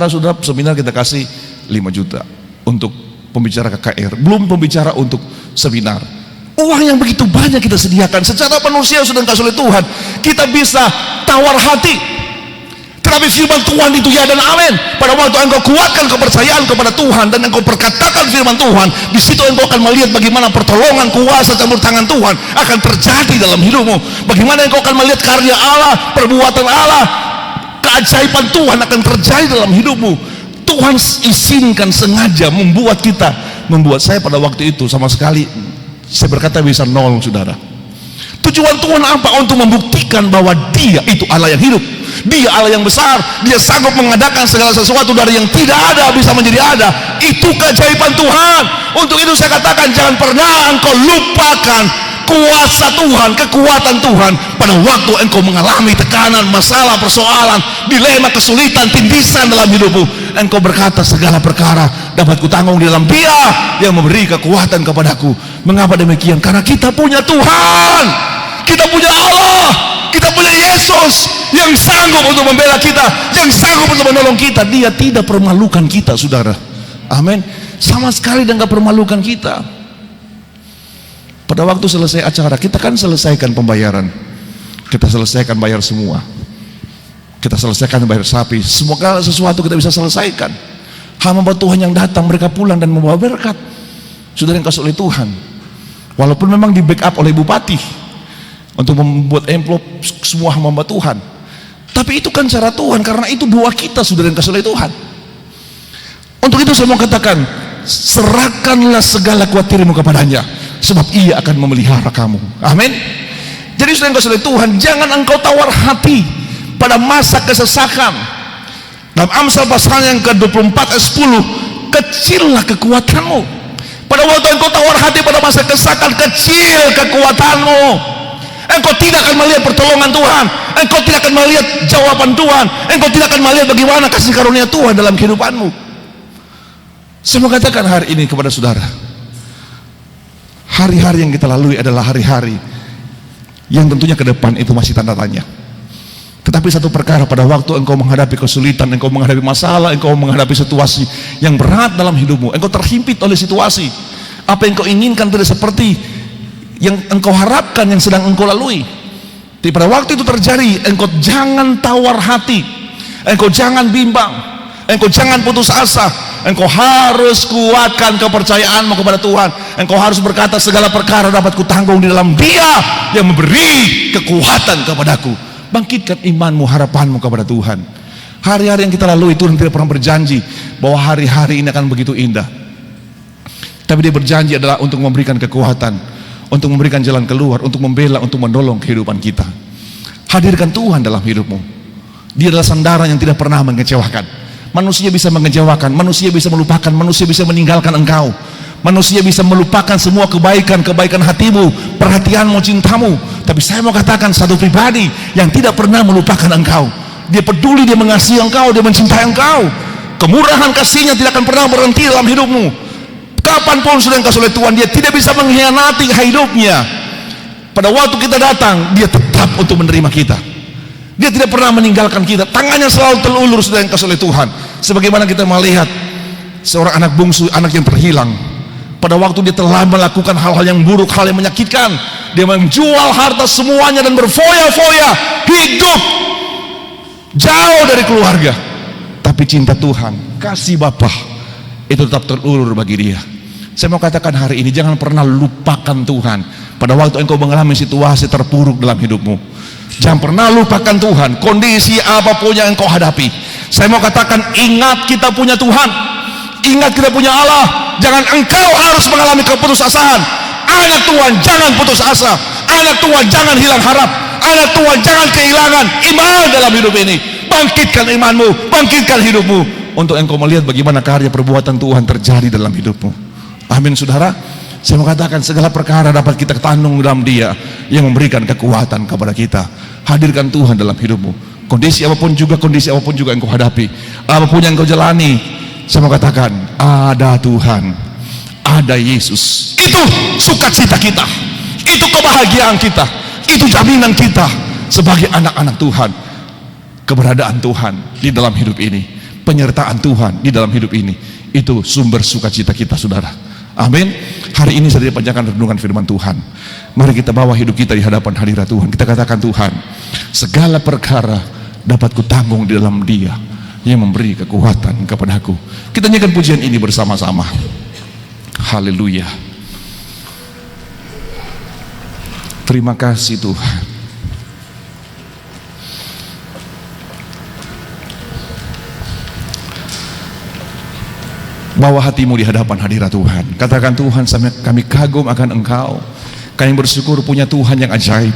saudara, seminar kita kasih 5 juta untuk pembicara KKR, belum pembicara untuk seminar. Uang yang begitu banyak kita sediakan. Secara manusia sudah dikasih oleh Tuhan, kita bisa tawar hati. Tetapi firman Tuhan itu ya dan amin. Pada waktu engkau kuatkan kepercayaan kepada Tuhan dan engkau perkatakan firman Tuhan, di situ engkau akan melihat bagaimana pertolongan, kuasa, campur tangan Tuhan akan terjadi dalam hidupmu. Bagaimana engkau akan melihat karya Allah, perbuatan Allah, keajaiban Tuhan akan terjadi dalam hidupmu. Tuhan izinkan sengaja membuat saya pada waktu itu sama sekali, saya berkata bisa 0, saudara. Tujuan Tuhan apa? Untuk membuktikan bahwa Dia itu Allah yang hidup, Dia Allah yang besar, Dia sanggup mengadakan segala sesuatu dari yang tidak ada bisa menjadi ada. Itu keajaiban Tuhan. Untuk itu saya katakan, jangan pernah engkau lupakan kuasa Tuhan, kekuatan Tuhan pada waktu engkau mengalami tekanan, masalah, persoalan, dilema, kesulitan, tindisan dalam hidupmu. Engkau berkata, segala perkara dapat kutanggung di dalam Dia yang memberi kekuatan kepadaku. Mengapa demikian? Karena kita punya Tuhan, kita punya Allah, kita punya Yesus yang sanggup untuk membela kita, yang sanggup untuk menolong kita. Dia tidak permalukan kita, saudara. Amin. Sama sekali dia nggak permalukan kita. Pada waktu selesai acara, kita kan selesaikan pembayaran, kita selesaikan bayar semua, kita selesaikan bayar sapi, semoga sesuatu kita bisa selesaikan. Hamba Tuhan yang datang, mereka pulang dan membawa berkat, saudara, yang kasih oleh Tuhan. Walaupun memang di backup oleh bupati untuk membuat amplop semua hamba Tuhan, tapi itu kan cara Tuhan, karena itu doa kita, saudara, yang kasih oleh Tuhan. Untuk itu saya mau katakan, serahkanlah segala khawatirmu kepadanya, sebab Ia akan memelihara kamu. Amin. Jadi saudara yang kasih oleh Tuhan, jangan engkau tawar hati pada masa kesesakan. Dalam Amsal pasal yang ke-24 ayat 10, kecillah kekuatanmu. Pada waktu engkau tawar hati pada masa kesesakan, kecil kekuatanmu. Engkau tidak akan melihat pertolongan Tuhan, engkau tidak akan melihat jawaban Tuhan, engkau tidak akan melihat bagaimana kasih karunia Tuhan dalam kehidupanmu. Saya mau katakan hari ini kepada saudara, Hari-hari yang kita lalui adalah hari-hari yang tentunya ke depan itu masih tanda tanya. Tetapi satu perkara, pada waktu engkau menghadapi kesulitan, engkau menghadapi masalah, engkau menghadapi situasi yang berat dalam hidupmu, engkau terhimpit oleh situasi, apa yang engkau inginkan tidak seperti yang engkau harapkan yang sedang engkau lalui. Tapi pada waktu itu terjadi, engkau jangan tawar hati, engkau jangan bimbang, engkau jangan putus asa. Engkau harus kuatkan kepercayaanmu kepada Tuhan. Engkau harus berkata, segala perkara dapat kutanggung di dalam Dia yang memberi kekuatan kepadaku. Bangkitkan imanmu, harapanmu kepada Tuhan. Hari-hari yang kita lalui, Tuhan tidak pernah berjanji bahwa hari-hari ini akan begitu indah. Tapi Dia berjanji adalah untuk memberikan kekuatan, untuk memberikan jalan keluar, untuk membela, untuk menolong kehidupan kita. Hadirkan Tuhan dalam hidupmu. Dia adalah sandaran yang tidak pernah mengecewakan. Manusia bisa mengecewakan, manusia bisa melupakan, manusia bisa meninggalkan engkau, manusia bisa melupakan semua kebaikan hatimu, perhatianmu, cintamu. Tapi saya mau katakan satu pribadi yang tidak pernah melupakan engkau. Dia peduli, dia mengasihi engkau, dia mencintai engkau. Kemurahan kasihnya tidak akan pernah berhenti dalam hidupmu. Kapanpun sudah engkau oleh Tuhan, dia tidak bisa mengkhianati hidupnya. Pada waktu kita datang, dia tetap untuk menerima kita. Dia tidak pernah meninggalkan kita. Tangannya selalu terulur sudah yang kasih oleh Tuhan. Sebagaimana kita melihat seorang anak bungsu, anak yang terhilang. Pada waktu dia telah melakukan hal-hal yang buruk, hal yang menyakitkan, dia menjual harta semuanya dan berfoya-foya hidup jauh dari keluarga. Tapi cinta Tuhan, kasih Bapa itu tetap terulur bagi dia. Saya mau katakan hari ini, jangan pernah lupakan Tuhan pada waktu engkau mengalami situasi terpuruk dalam hidupmu. Jangan pernah lupakan Tuhan, kondisi apapun yang engkau hadapi. Saya mau katakan, ingat kita punya Tuhan, ingat kita punya Allah. Jangan engkau harus mengalami keputusasaan. Anak Tuhan jangan putus asa, anak Tuhan jangan hilang harap, anak Tuhan jangan kehilangan iman dalam hidup ini. Bangkitkan imanmu, bangkitkan hidupmu, untuk engkau melihat bagaimana karya perbuatan Tuhan terjadi dalam hidupmu. Amin saudara. Saya mau katakan, segala perkara dapat kita tandung dalam Dia yang memberikan kekuatan kepada kita. Hadirkan Tuhan dalam hidupmu. Kondisi apapun juga engkau hadapi, apapun yang engkau jalani, saya mau katakan, ada Tuhan, ada Yesus. Itu sukacita kita, itu kebahagiaan kita, itu jaminan kita sebagai anak-anak Tuhan. Keberadaan Tuhan di dalam hidup ini, penyertaan Tuhan di dalam hidup ini, itu sumber sukacita kita saudara. Amin. Hari ini saya panjangkan renungan firman Tuhan. Mari kita bawa hidup kita di hadapan hadirat Tuhan. Kita katakan, Tuhan, segala perkara dapat kutanggung di dalam Dia yang memberi kekuatan kepadaku. Kita nyanyikan pujian ini bersama-sama. Haleluya. Terima kasih Tuhan. Bawa hatimu di hadapan hadirat Tuhan. Katakan, Tuhan, kami kagum akan Engkau. Kami bersyukur punya Tuhan yang ajaib.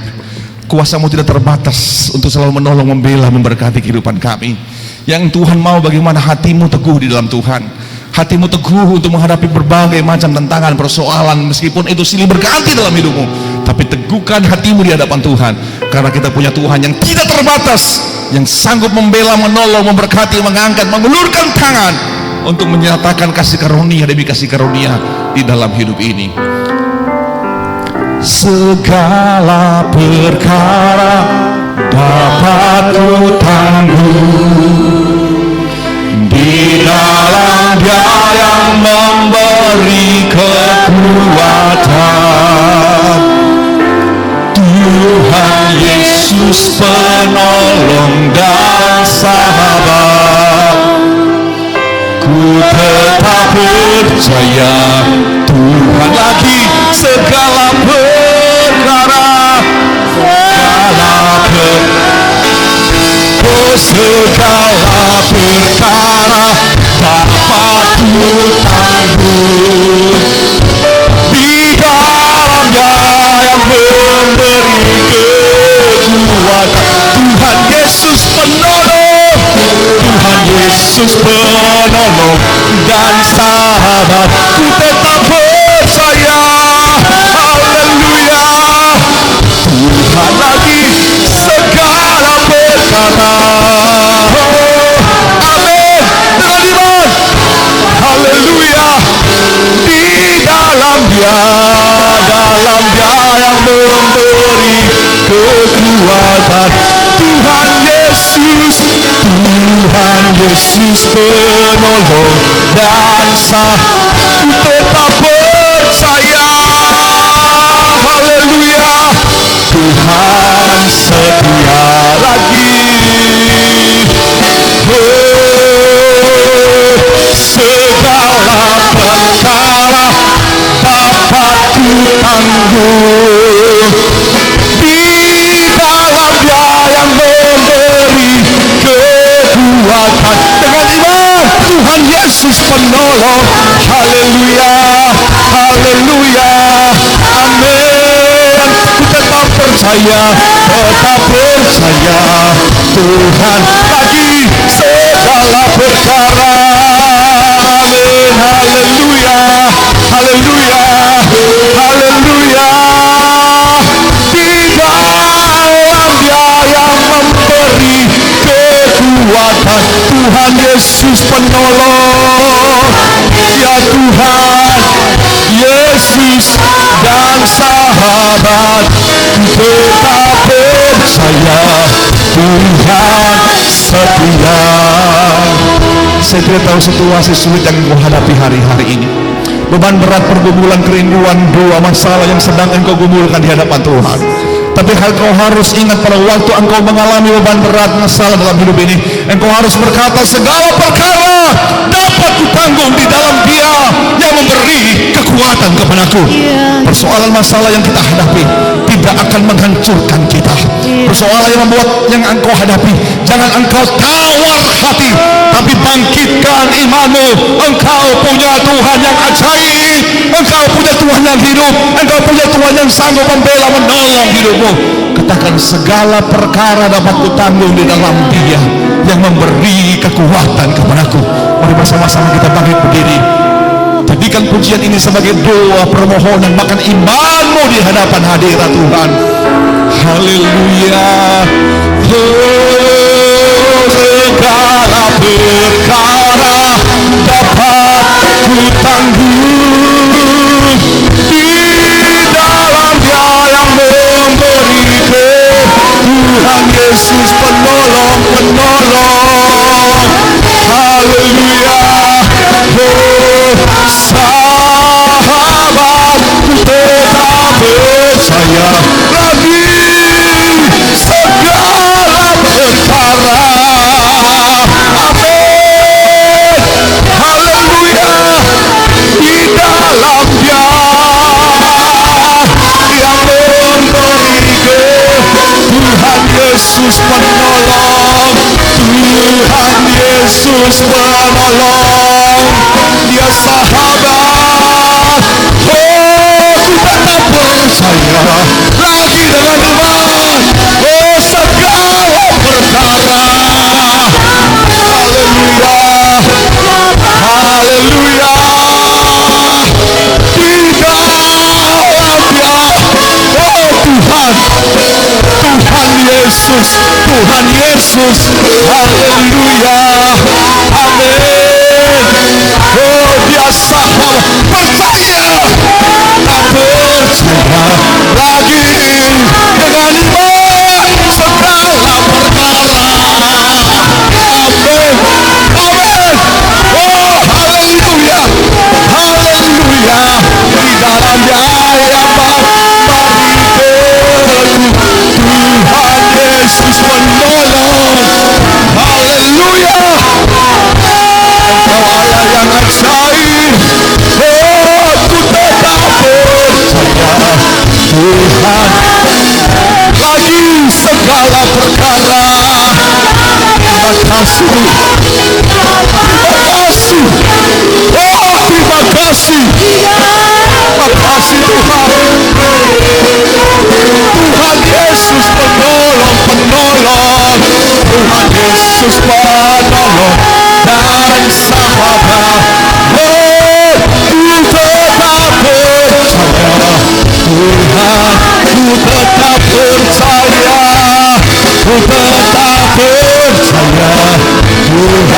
Kuasa-Mu tidak terbatas untuk selalu menolong, membela, memberkati kehidupan kami. Yang Tuhan mau bagaimana hatimu teguh di dalam Tuhan. Hatimu teguh untuk menghadapi berbagai macam tantangan, persoalan, meskipun itu silih berganti dalam hidupmu. Tapi teguhkan hatimu di hadapan Tuhan. Karena kita punya Tuhan yang tidak terbatas, yang sanggup membela, menolong, memberkati, mengangkat, mengulurkan tangan untuk menyatakan kasih karunia demi kasih karunia di dalam hidup ini. Segala perkara dapat kutanggung di dalam Dia yang memberi kekuatan. Tuhan Yesus penolong dan sahabat. Ku tetap percaya Tuhan lagi. Segala perkara, segala perkara dapat kutanggung di dalam Dia yang memberi kekuatan. Tuhan Yesus penolong, Tuhan Yesus penolong dan sahabat. Ku tetap percaya, haleluya. Tuhan lagi segala perkara. Amin. Dengan iman, haleluya. Di dalam Dia dalam Dia yang memberi kekuatan. Tuhan Yesus penolong dan sah, tetap percaya. Haleluya, Tuhan setia lagi. Segala perkara dapat ku tanggung di dalam Dia yang memberi kekuatan. Dengan iman, Tuhan Yesus penolong. Haleluya, haleluya, amin. Ku tetap percaya Tuhan lagi segala perkara. Amin, haleluya, haleluya, haleluya. Di dalam Dia yang memberi kekuatan. Tuhan Yesus penolong. Ya Tuhan Yesus dan sahabat, tetap percaya Tuhan setia. Saya tidak tahu situasi sulit yang engkau hadapi hari-hari ini, beban berat, pergumulan, kerinduan, doa, masalah yang sedang engkau gumulkan di hadapan Tuhan. Tapi engkau harus ingat, pada waktu engkau mengalami beban berat, masalah dalam hidup ini, engkau harus berkata, segala perkara dapat kutanggung di dalam Dia yang memberi kekuatan kepadaku. Persoalan masalah yang kita hadapi tidak akan menghancurkan kita. Persoalan yang membuat yang engkau hadapi, jangan engkau tawar hati, tapi bangkitkan imanmu. Engkau punya Tuhan yang ajaib, engkau punya Tuhan yang hidup, engkau punya Tuhan yang sanggup membela, menolong hidupmu. Katakan, segala perkara dapat kutanggung di dalam Dia yang memberi kekuatan kepadaku. Mari bersama-sama kita bangkit berdiri. Jadikan pujian ini sebagai doa permohonan, bahkan imanmu di hadapan hadirat Tuhan. Haleluya. Segala perkara dapat kutanggung di dalam Dia yang memberi Tuhan Yesus penolong. Haleluya. Sahabat, tetap percaya lagi segala perkara. Amin, haleluya. Di dalam Dia yang memberi Tuhan Yesus penolong. Tuhan Yesus penolong. Dia sahabat. Ku tetap percaya lagi dengan iman. Segala perkara. Haleluya, haleluya. Di dalam Dia, Tuhan Yesus, Tuhan Yesus. Haleluya, amin. Dia sahabat, percaya, tak percaya lagi dengan iman segala perkara. Amin, amin. Haleluya, haleluya. Di dalam Dia yang memberi Tuhan Yesus penolong. Haleluya. Engkau Allah yang ajaib. Ku tetap percaya Tuhan lagi segala perkara. Terima kasih, terima kasih, terima kasih, terima kasih Tuhan. Tuhan Yesus penolong. Tuhan Yesus penolong dan sahabat. Ku tetap percaya Tuhan, ku tetap percaya, ku tetap percaya Tuhan.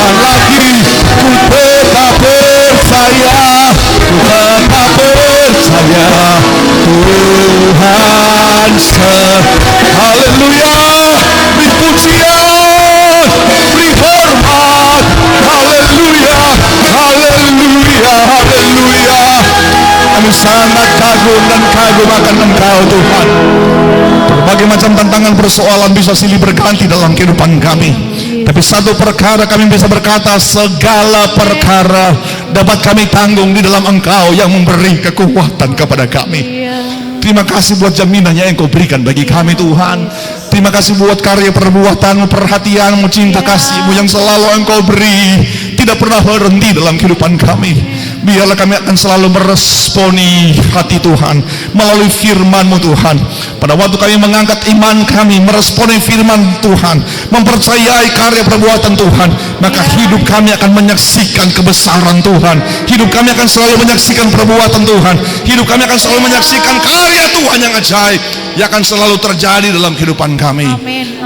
Tuhan haleluya, beri pujian, beri hormat, haleluya, haleluya, haleluya. Kami sangat kagum dan kagum akan Engkau Tuhan. Berbagai macam tantangan persoalan bisa silih berganti dalam kehidupan kami, tapi satu perkara kami bisa berkata, segala perkara dapat kami tanggung di dalam Engkau yang memberi kekuatan kepada kami. Terima kasih buat jaminannya yang Kau berikan bagi kami Tuhan. Terima kasih buat karya perbuatanmu, perhatianmu, cinta kasihmu yang selalu Engkau beri, tidak pernah berhenti dalam kehidupan kami. Biarlah kami akan selalu meresponi hati Tuhan melalui firman-Mu Tuhan. Pada waktu kami mengangkat iman kami, meresponi firman Tuhan, mempercayai karya perbuatan Tuhan, maka hidup kami akan menyaksikan kebesaran Tuhan. Hidup kami akan selalu menyaksikan perbuatan Tuhan. Hidup kami akan selalu menyaksikan karya Tuhan yang ajaib yang akan selalu terjadi dalam kehidupan kami.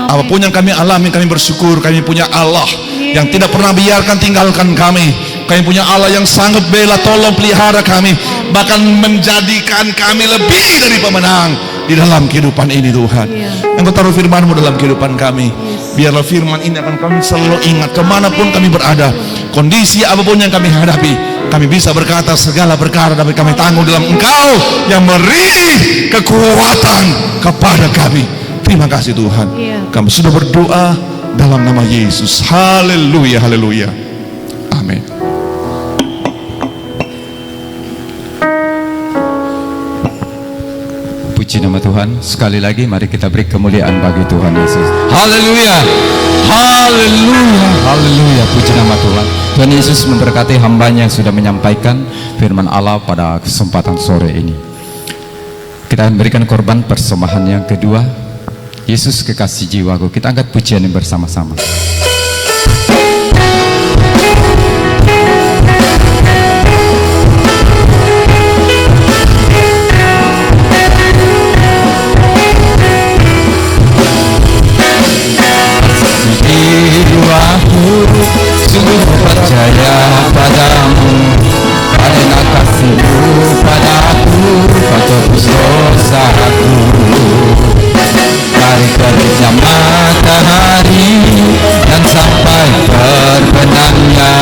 Apapun yang kami alami, kami bersyukur kami punya Allah yang tidak pernah biarkan tinggalkan kami. Kami punya Allah yang sangat bela, tolong pelihara kami, bahkan menjadikan kami lebih dari pemenang di dalam kehidupan ini Tuhan. Engkau taruh firman-Mu dalam kehidupan kami. Biarlah firman ini akan kami selalu ingat kemanapun kami berada, kondisi apapun yang kami hadapi, kami bisa berkata segala perkara dapat kami tanggung dalam Engkau yang beri kekuatan kepada kami. Terima kasih Tuhan. Kami sudah berdoa dalam nama Yesus. Haleluya, haleluya. Amin. Puji nama Tuhan. Sekali lagi mari kita beri kemuliaan bagi Tuhan Yesus. Haleluya, haleluya, haleluya. Puji nama Tuhan. Tuhan Yesus memberkati hambanya yang sudah menyampaikan firman Allah pada kesempatan sore ini. Kita akan berikan korban persembahan yang kedua, Yesus kekasih jiwaku. Kita angkat pujian yang bersama-sama. Jiwaku sungguh percaya padamu, karena kasih-Mu padaku Kau tebus dosaku. Dari terbitnya matahari dan sampai terbenamnya,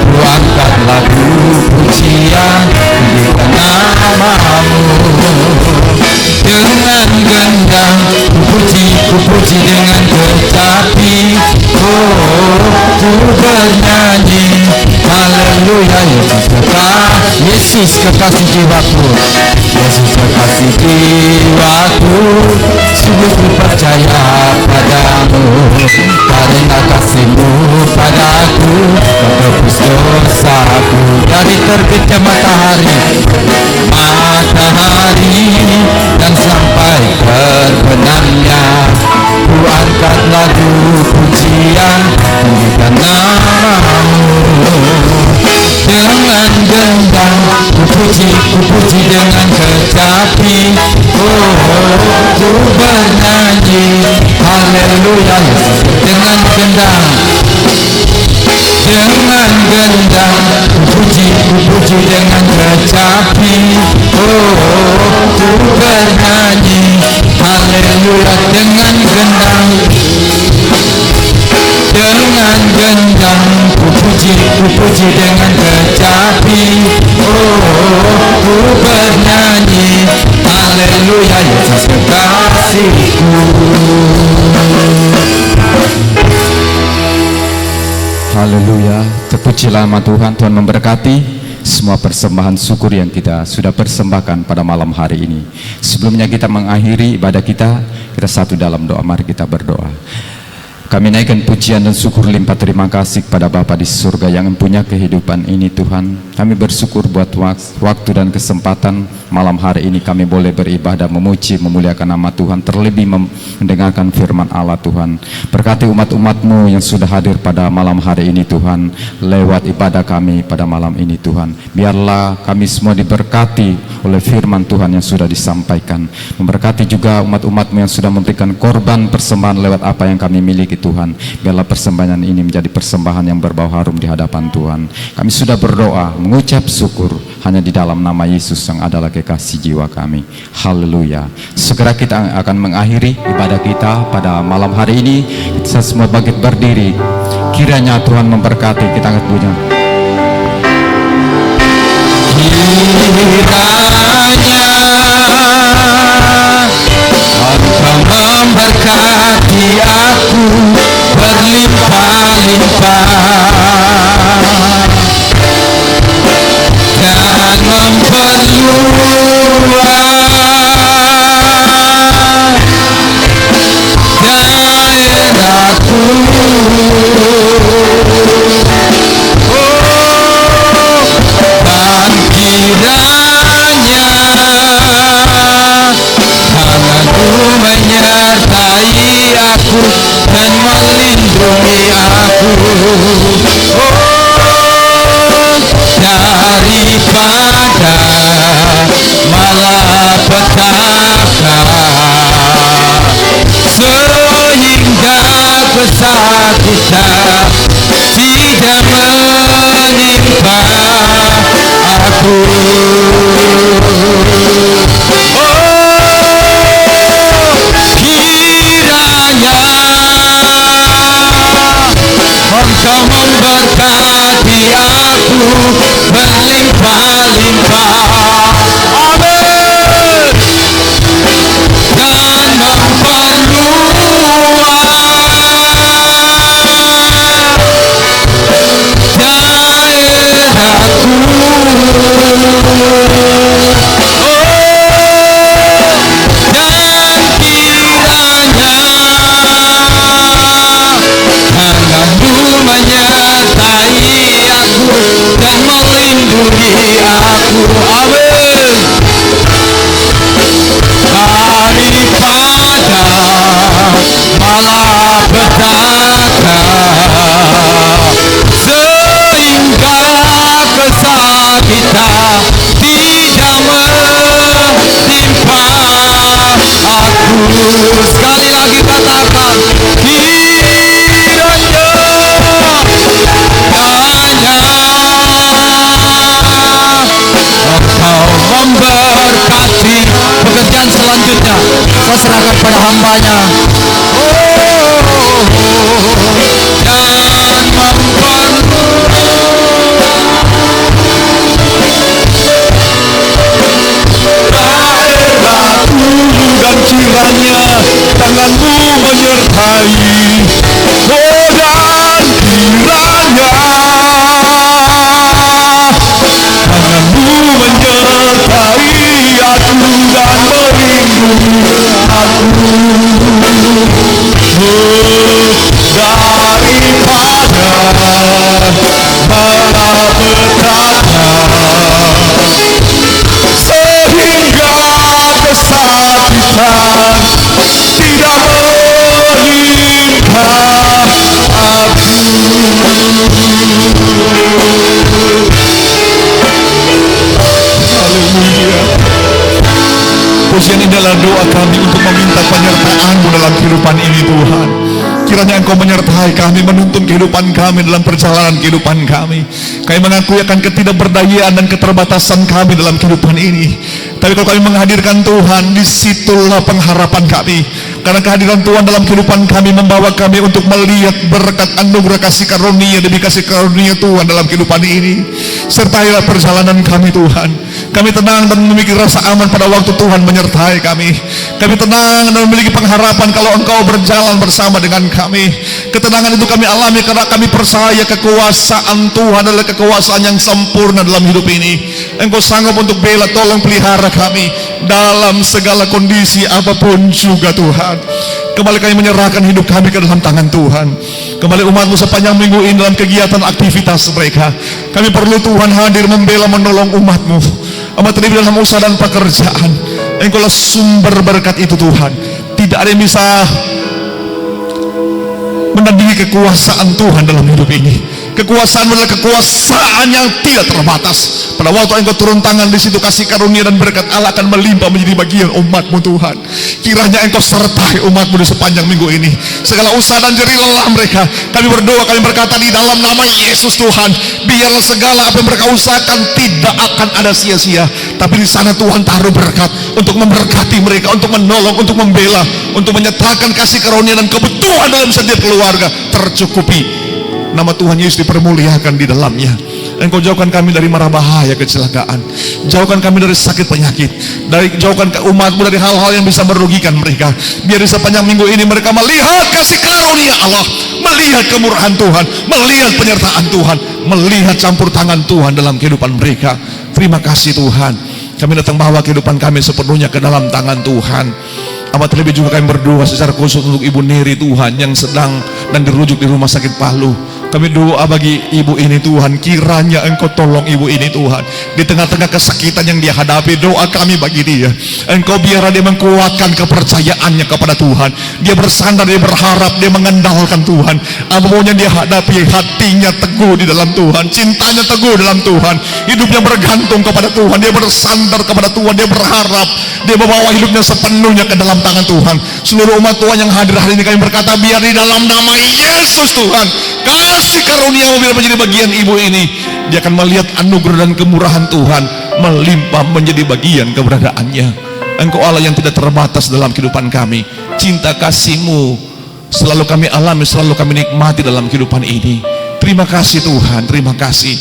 ku angkat lagu pujian tinggikan nama-Mu. Dengan gendang ku puji dengan kecapi, oh ku bernyanyi haleluya. Yesus kekasih jiwaku, Yesus kekasih jiwaku, sungguh ku percaya padamu, karena kasih-Mu padaku Kau tebus dosaku. Dari terbitnya matahari dan sampai terbenamnya, ku angkat lagu pujian tinggikan nama-Mu. Dengan gendang ku puji dengan kecapi, oh ku bernyanyi haleluya. Dengan gendang ku puji dengan kecapi, oh ku bernyanyi haleluya. Dengan gendang ku puji dengan kecapi, oh ku bernyanyi haleluya. Yesus kekasihku. Haleluya, terpujilah nama Tuhan. Tuhan memberkati semua persembahan syukur yang kita sudah persembahkan pada malam hari ini. Sebelumnya kita mengakhiri ibadah kita satu dalam doa. Mari kita berdoa. Kami naikkan pujian dan syukur limpah terima kasih kepada Bapa di surga yang mempunyai kehidupan ini Tuhan. Kami bersyukur buat waktu dan kesempatan malam hari ini kami boleh beribadah, memuji, memuliakan nama Tuhan, terlebih mendengarkan firman Allah Tuhan. Berkati umat-umat-Mu yang sudah hadir pada malam hari ini Tuhan, lewat ibadah kami pada malam ini Tuhan. Biarlah kami semua diberkati oleh firman Tuhan yang sudah disampaikan. Memberkati juga umat-umat-Mu yang sudah memberikan korban persembahan lewat apa yang kami miliki Tuhan. Biarlah persembahan ini menjadi persembahan yang berbau harum di hadapan Tuhan. Kami sudah berdoa, mengucap syukur hanya di dalam nama Yesus yang adalah kekasih jiwa kami. Haleluya. Segera kita akan mengakhiri ibadah kita pada malam hari ini. Kita semua bangkit berdiri. Kiranya Tuhan memberkati. Kita angkat bunyi. Engkau memberkati aku berlimpah-limpah dan memperluas daerahku. Dan kiranya tanganmu menyertai aku dan melindungi aku, daripada malapetaka, sehingga kesakitan tidak menimpa aku. Kiranya Engkau memberkati aku berlimpah-limpah, amin, dan menyertai aku dan melindungi aku, amin, daripada malapetaka, sehingga kesakitan tidak menimpa aku. Sekali lagi katakan, Engkau memberkati. Pekerjaan selanjutnya saya serahkan pada hambanya. Dan daerahku, dan kiranya tanganmu menyertai, dan kiranya tanganmu menyertai aku dan melindungi aku, daripada malapetaka, sehingga kesakitan tidak menimpa aku. Pujian ini adalah doa kami untuk meminta penyertaan-Mu dalam kehidupan ini, Tuhan. Kiranya Engkau menyertai kami, menuntun kehidupan kami dalam perjalanan kehidupan kami. Kami mengakui akan ketidakberdayaan dan keterbatasan kami dalam kehidupan ini. Tapi kalau kami menghadirkan Tuhan, disitulah pengharapan kami. Karena kehadiran Tuhan dalam kehidupan kami membawa kami untuk melihat berkat anugerah kasih karunia demi kasih karunia Tuhan dalam kehidupan ini. Sertailah perjalanan kami, Tuhan. Kami tenang dan memiliki rasa aman pada waktu Tuhan menyertai kami. Kami tenang dan memiliki pengharapan kalau Engkau berjalan bersama dengan kami. Ketenangan itu kami alami karena kami percaya kekuasaan Tuhan adalah kekuasaan yang sempurna dalam hidup ini. Engkau sanggup untuk bela, tolong pelihara kami dalam segala kondisi apapun juga, Tuhan. Kembali kami menyerahkan hidup kami ke dalam tangan Tuhan. Kembali umat-Mu sepanjang minggu ini dalam kegiatan aktivitas mereka. Kami perlu Tuhan hadir membela, menolong umat-Mu. Amat terlebih dalam usaha dan pekerjaan. Engkaulah sumber berkat itu, Tuhan. Tidak ada yang bisa menandingi kekuasaan Tuhan dalam hidup ini. Kekuasaan adalah kekuasaan yang tidak terbatas. Pada waktu Engkau turun tangan di situ, kasih karunia dan berkat Allah akan melimpah menjadi bagian umat-Mu Tuhan. Kiranya Engkau sertai umat-Mu di sepanjang minggu ini. Segala usaha dan jerih lelah mereka, kami berdoa, kami berkata di dalam nama Yesus Tuhan, biarlah segala apa yang mereka usahakan tidak akan ada sia-sia. Tapi di sana Tuhan taruh berkat untuk memberkati mereka, untuk menolong, untuk membela, untuk menyatakan kasih karunia dan kebutuhan dalam setiap keluarga tercukupi. Nama Tuhan Yesus dipermuliakan di dalamnya. Engkau jauhkan kami dari mara bahaya kecelakaan, jauhkan kami dari sakit penyakit, jauhkan umat-Mu dari hal-hal yang bisa merugikan mereka. Biar di sepanjang minggu ini mereka melihat kasih karunia Allah, melihat kemurahan Tuhan, melihat penyertaan Tuhan, melihat campur tangan Tuhan dalam kehidupan mereka. Terima kasih Tuhan. Kami datang bawa kehidupan kami sepenuhnya ke dalam tangan Tuhan. Amat terlebih juga kami berdoa secara khusus untuk Ibu Neri Tuhan yang sedang dan dirujuk di rumah sakit Palu. Kami doa bagi ibu ini Tuhan, kiranya Engkau tolong ibu ini Tuhan, di tengah-tengah kesakitan yang dia hadapi. Doa kami bagi dia, Engkau biarlah dia mengkuatkan kepercayaannya kepada Tuhan. Dia bersandar, dia berharap, dia mengandalkan Tuhan. Apapun yang dia hadapi, hatinya teguh di dalam Tuhan, cintanya teguh dalam Tuhan, hidupnya bergantung kepada Tuhan, dia bersandar kepada Tuhan, dia berharap, dia membawa hidupnya sepenuhnya ke dalam tangan Tuhan. Seluruh umat Tuhan yang hadir hari ini kami berkata, biar di dalam nama Yesus Tuhan, kasih karunia-Mu biar menjadi bagian ibu ini. Dia akan melihat anugerah dan kemurahan Tuhan melimpah menjadi bagian keberadaannya. Engkau Allah yang tidak terbatas dalam kehidupan kami. Cinta kasih-Mu selalu kami alami, selalu kami nikmati dalam kehidupan ini. Terima kasih Tuhan, terima kasih.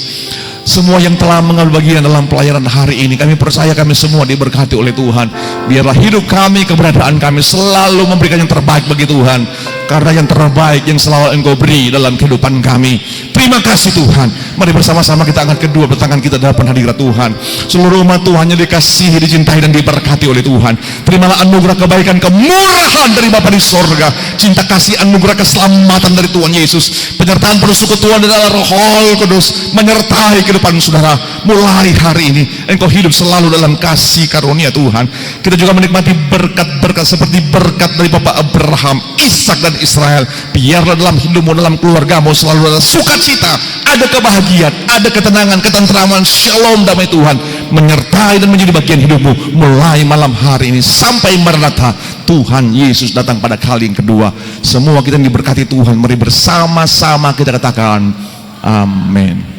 Semua yang telah mengambil bagian dalam pelayanan hari ini, kami percaya kami semua diberkati oleh Tuhan. Biarlah hidup kami, keberadaan kami selalu memberikan yang terbaik bagi Tuhan, karena yang terbaik yang selalu Engkau beri dalam kehidupan kami. Terima kasih Tuhan. Mari bersama-sama kita angkat kedua tangan kita dalam hadirat Tuhan. Seluruh umat Tuhan yang dikasihi, dicintai dan diberkati oleh Tuhan, terimalah anugerah kebaikan, kemurahan dari Bapa di sorga, cinta kasih, anugerah keselamatan dari Tuhan Yesus, penyertaan penuh Tuhan dan Roh Kudus menyertai kehidupan saudara. Mulai hari ini engkau hidup selalu dalam kasih karunia Tuhan. Kita juga menikmati berkat-berkat seperti berkat dari Bapak Abraham, Ishak dan Israel. Biarlah dalam hidupmu, dalam keluargamu selalu ada sukacita, ada kebahagiaan, ada ketenangan, ketentraman, shalom, damai Tuhan menyertai dan menjadi bagian hidupmu mulai malam hari ini sampai Maranatha Tuhan Yesus datang pada kali yang kedua. Semua kita yang diberkati Tuhan, mari bersama-sama kita katakan amin.